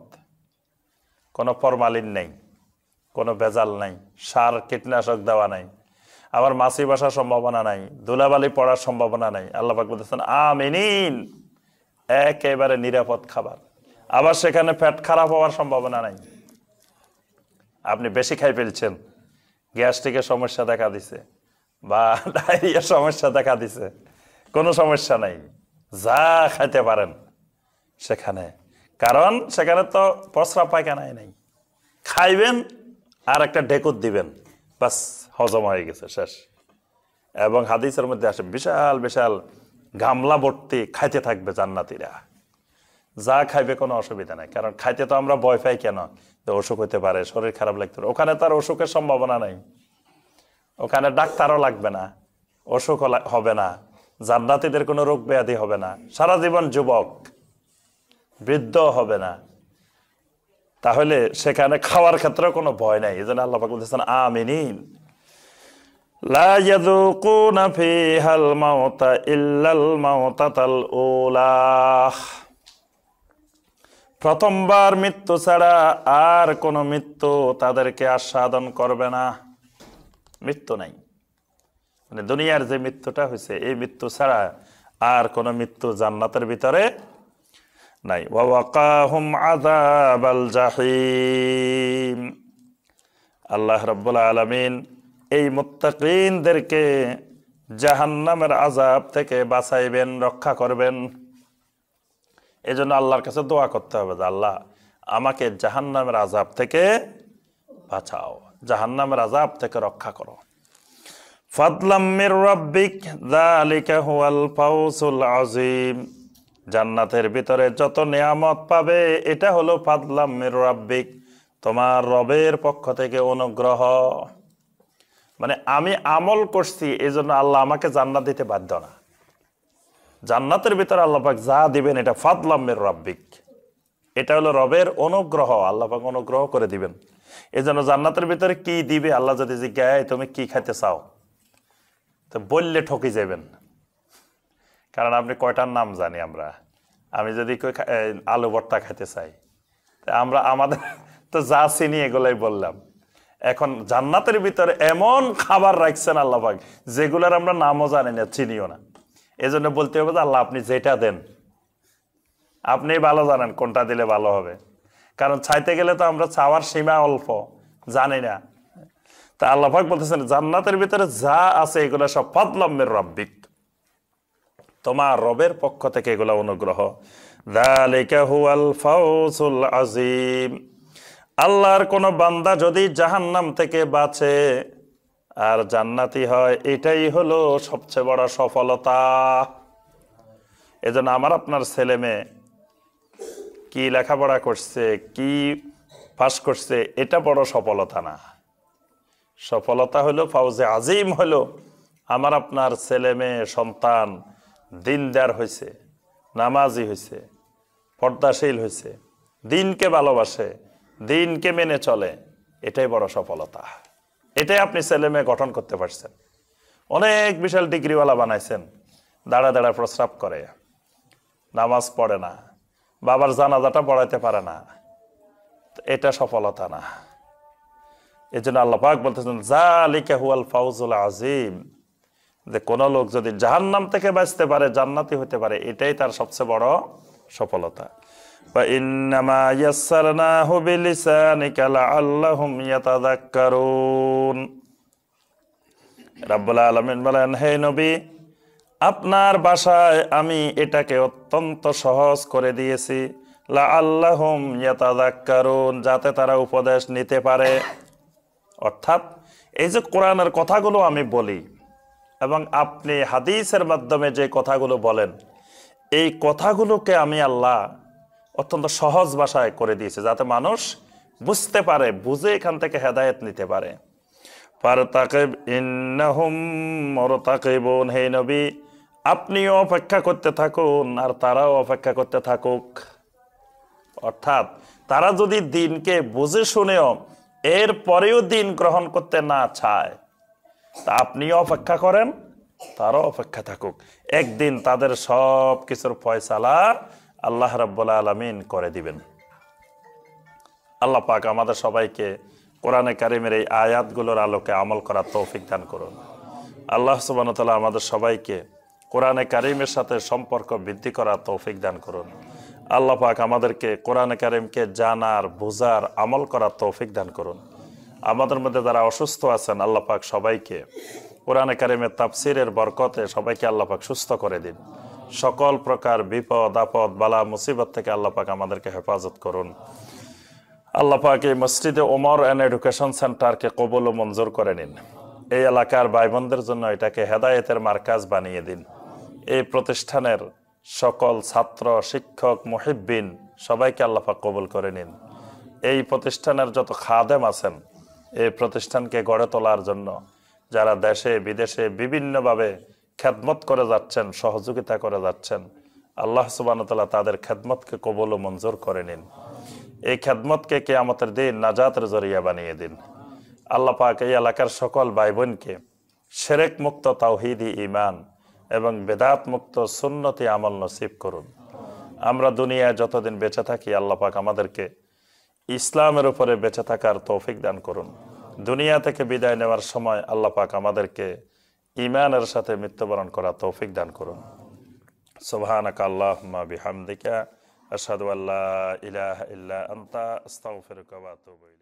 S1: কোনো ফরমালিন নেই, কোনো ভেজাল নাই, সার কীটনাশক দেওয়া নাই, আবার মাছি বসার সম্ভাবনা নাই, ধুলাবালি পড়ার সম্ভাবনা নাই। আল্লাহ পাক বলতেছেন আমিনিন, একেবারে নিরাপদ খাবার। আবার সেখানে পেট খারাপ হওয়ার সম্ভাবনা নাই। আপনি বেশি খাই ফেলছেন, গ্যাস্ট্রিকের সমস্যা দেখা দিছে বা ডায়রিয়ার সমস্যা দেখা দিছে, কোনো সমস্যা নাই, যা খাইতে পারেন সেখানে। কারণ সেখানে তো প্রস্রাব পায়খানাই নাই, খাইবেন আর একটা ঢেকুর দিবেন, বাস হজম হয়ে গেছে, শেষ। এবং হাদিসের মধ্যে আসে বিশাল বিশাল গামলা ভর্তি খাইতে থাকবে জান্নাতীরা, যা খাইবে কোনো অসুবিধা নাই। কারণ খাইতে তো আমরা ভয় পাই কেন, যে অসুখ হইতে পারে, শরীর খারাপ লাগতে পারে। ওখানে তার অসুখের সম্ভাবনা নাই, ওখানে ডাক্তারও লাগবে না, অসুখ হবে না, জান্নাতীদের কোনো রোগ ব্যাধি হবে না, সারা জীবন যুবক, বৃদ্ধ হবে না। তাহলে সেখানে খাওয়ার ক্ষেত্রে কোনো ভয় নাই। এই জন্য আল্লাহ পাক বলতেছেন আমিনিন। লা ইয়াযুকুনা ফিহাল মাউতা ইল্লাল মাউতাতাল উলা, প্রথমবার মৃত্যু ছাড়া আর কোনো মৃত্যু তাদেরকে আস্বাদন করবে না। মৃত্যু নাই, মানে দুনিয়ার যে মৃত্যুটা হয়েছে এই মৃত্যু ছাড়া আর কোনো মৃত্যু জান্নাতের ভিতরে নাই। ওয়া ওয়াকাহুম আযাবাল জাহিম। আল্লাহ রাব্বুল আলামিন এই মুত্তাকিনদেরকে জাহান্নামের আযাব থেকে বাঁচাইবেন, রক্ষা করবেন। এই জন্য আল্লাহর কাছে দোয়া করতে হবে যে আল্লাহ আমাকে জাহান্নামের আযাব থেকে বাঁচাও, জাহান্নামের আযাব থেকে রক্ষা করো। ফাদলাম মির রাব্বিক যালিকা হুয়াল ফাওজুল আযীম। জান্নাতের ভিতরে যত নিয়ামত পাবে এটা হলো ফাদলাম মির রাব্বিক, তোমার রবের পক্ষ থেকে অনুগ্রহ। মানে আমি আমল করছি এই জন্য আল্লাহ আমাকে জান্নাত দিতে বাধ্য না। জান্নাতের ভিতরে আল্লাহ পাক যা দিবেন এটা ফাদলাম মির রাব্বিক, এটা হলো রবের অনুগ্রহ, আল্লাহ পাক অনুগ্রহ করে দিবেন। এই জন্য জান্নাতের ভিতরে কি দিবে আল্লাহ যদি জিজ্ঞাসা তুমি কি খাইতে চাও, তো বললে ঠকি যাবেন। কারণ আপনি কয়টার নাম জানি আমরা, আমি যদি আলু ভর্তা খাইতে চাই, আমরা আমাদের তো যা চিনি এগুলাই বললাম। এখন জান্নাতের ভিতরে এমন খাবার রাখছেন আল্লাহ পাক যেগুলোর আমরা নামও জানি না, চিনিও না। এই জন্য বলতে হবে যে আল্লাহ আপনি যেটা দেন আপনি ভালো জানেন কোনটা দিলে ভালো হবে। কারণ চাইতে গেলে তো আমরা চাওয়ার সীমা অল্প, জানি না। তা আল্লাহ পাক বলতেছেন জান্নাতের ভিতরে যা আছে এগুলো সব ফাদলাম মির রাব্বিক, তোমার রবের পক্ষ থেকে এগুলো অনুগ্রহ। যালিকা হুয়াল ফাওজুল আযীম। আল্লাহর কোন বান্দা যদি জাহান্নাম থেকে বাঁচে আর জান্নাতি হয়, এটাই হলো সবচেয়ে বড় সফলতা। এজন্য আমার আপনার ছেলে মেয়ে কি লেখাপড়া করছে, কি পাস করছে, এটা বড় সফলতা না। সফলতা হলো ফাউজে আজিম হলো আমার আপনার ছেলে মেয়ে সন্তান দিনদার হয়েছে, নামাজি হয়েছে, পর্দাশীল হয়েছে, দিনকে ভালোবাসে, দিনকে মেনে চলে, এটাই বড় সফলতা। এটাই আপনি ছেলে মেয়ে গঠন করতে পারছেন। অনেক বিশাল ডিগ্রিওয়ালা বানাইছেন, দাঁড়া দাঁড়া প্রস্রাব করে, নামাজ পড়ে না, বাবার জানাজাটা পড়াইতে পারে না, এটা সফলতা না। এই জন্য আল্লাহ পাক বলতেছেন যালিকা হুয়াল ফাওজুল আযীম, যে কোন লোক যদি জাহান্নাম থেকে বাঁচতে পারে, জান্নাতি হতে পারে, এটাই তার সবচেয়ে বড় সফলতা। ওয়া ইন্নামা ইয়াসসারনাহু বিলিসানিকা লাআল্লাহুম ইয়াতাযাক্কারুন। রাব্বুল আলামিন বলেন, হে নবী, আপনার ভাষায় আমি এটাকে অত্যন্ত সহজ করে দিয়েছি, লাআল্লাহুম ইয়াতাযাক্কারুন, যাতে তারা উপদেশ নিতে পারে। অর্থাৎ এই যে কোরআনের কথাগুলো আমি বলি এবং আপনি হাদিসের মাধ্যমে যে কথাগুলো বলেন, এই কথাগুলোকে আমি আল্লাহ অত্যন্ত সহজ ভাষায় করে দিয়েছে যাতে মানুষ বুঝতে পারে, বুঝে এখান থেকে হেদায়েত নিতে পারে। ফারতাকিব ইন্নাহুম মুরতাকিবুন, হে নবী আপনিও অপেক্ষা করতে থাকুন আর তারাও অপেক্ষা করতে থাকুক। অর্থাৎ তারা যদি দিনকে বুঝে শুনেও এর পরেও দিন গ্রহণ করতে না চায়, তা আপনিও অপেক্ষা করেন, তারাও অপেক্ষা থাকুক। একদিন তাদের সব কিছুর ফয়সালা আল্লাহ রাব্বুল আলামিন করে দিবেন। আল্লাহ পাক আমাদের সবাইকে কোরআনে কারিমের এই আয়াতগুলোর আলোকে আমল করার তৌফিক দান করুন। আল্লাহ সুবহানাহু ওয়া তাআলা আমাদের সবাইকে কোরআনে কারিমের সাথে সম্পর্ক বৃদ্ধি করার তৌফিক দান করুন। আল্লাহ পাক আমাদেরকে কোরআনে কারিমকে জানার, বুঝার, আমল করার তৌফিক দান করুন। আমাদের মধ্যে যারা অসুস্থ আছেন আল্লাহ পাক সবাইকে কোরআনে কারিমের তাফসিরের বরকতে সবাইকে আল্লাহ পাক সুস্থ করে দিন। সকল প্রকার বিপদ আপদ বালা মুসিবত থেকে আল্লাহ পাক আমাদেরকে হেফাজত করুন। আল্লাহ পাক এই মসজিদে ওমর এন্ড এডুকেশন সেন্টারকে কবুল ও মঞ্জুর করে নিন। এই এলাকার ভাই বোনদের জন্য এটাকে হেদায়েতের মার্কাজ বানিয়ে দিন। এই প্রতিষ্ঠানের সকল ছাত্র, শিক্ষক, মুহিব্বিন সবাইকে আল্লাহ পাক কবুল করে নিন। এই প্রতিষ্ঠানের যত খাদেম আছেন, এই প্রতিষ্ঠানকে গড়ে তোলার জন্য যারা দেশে বিদেশে বিভিন্নভাবে খেদমত করে যাচ্ছেন, সহযোগিতা করে যাচ্ছেন, আল্লাহ সুবহানাহু ওয়া তাআলা তাদের খেদমতকে কবুল ও মঞ্জুর করে নিন। এই খেদমতকে কিয়ামতের দিন নাজাতের জরিয়া বানিয়ে দিন। আল্লাহ পাক এই এলাকার সকল ভাই বোনকে শিরক মুক্ত তাওহীদি ঈমান এবং বেদাত মুক্ত সুন্নতি আমল নসিব করুন। আমরা দুনিয়ায় যতদিন বেঁচে থাকি আল্লাহ পাক আমাদেরকে ইসলামের উপরে বেঁচে থাকার তৌফিক দান করুন। দুনিয়া থেকে বিদায় নেওয়ার সময় আল্লাহ পাক আমাদেরকে ঈমানের সাথে মৃত্যুবরণ করার তৌফিক দান করুন। সুবহানাকা আল্লাহুম্মা বিহামদিকা আশহাদু আল্লা ইলাহা ইল্লা আনতা আস্তাগফিরুকা ওয়া আতুবু ইলাইক।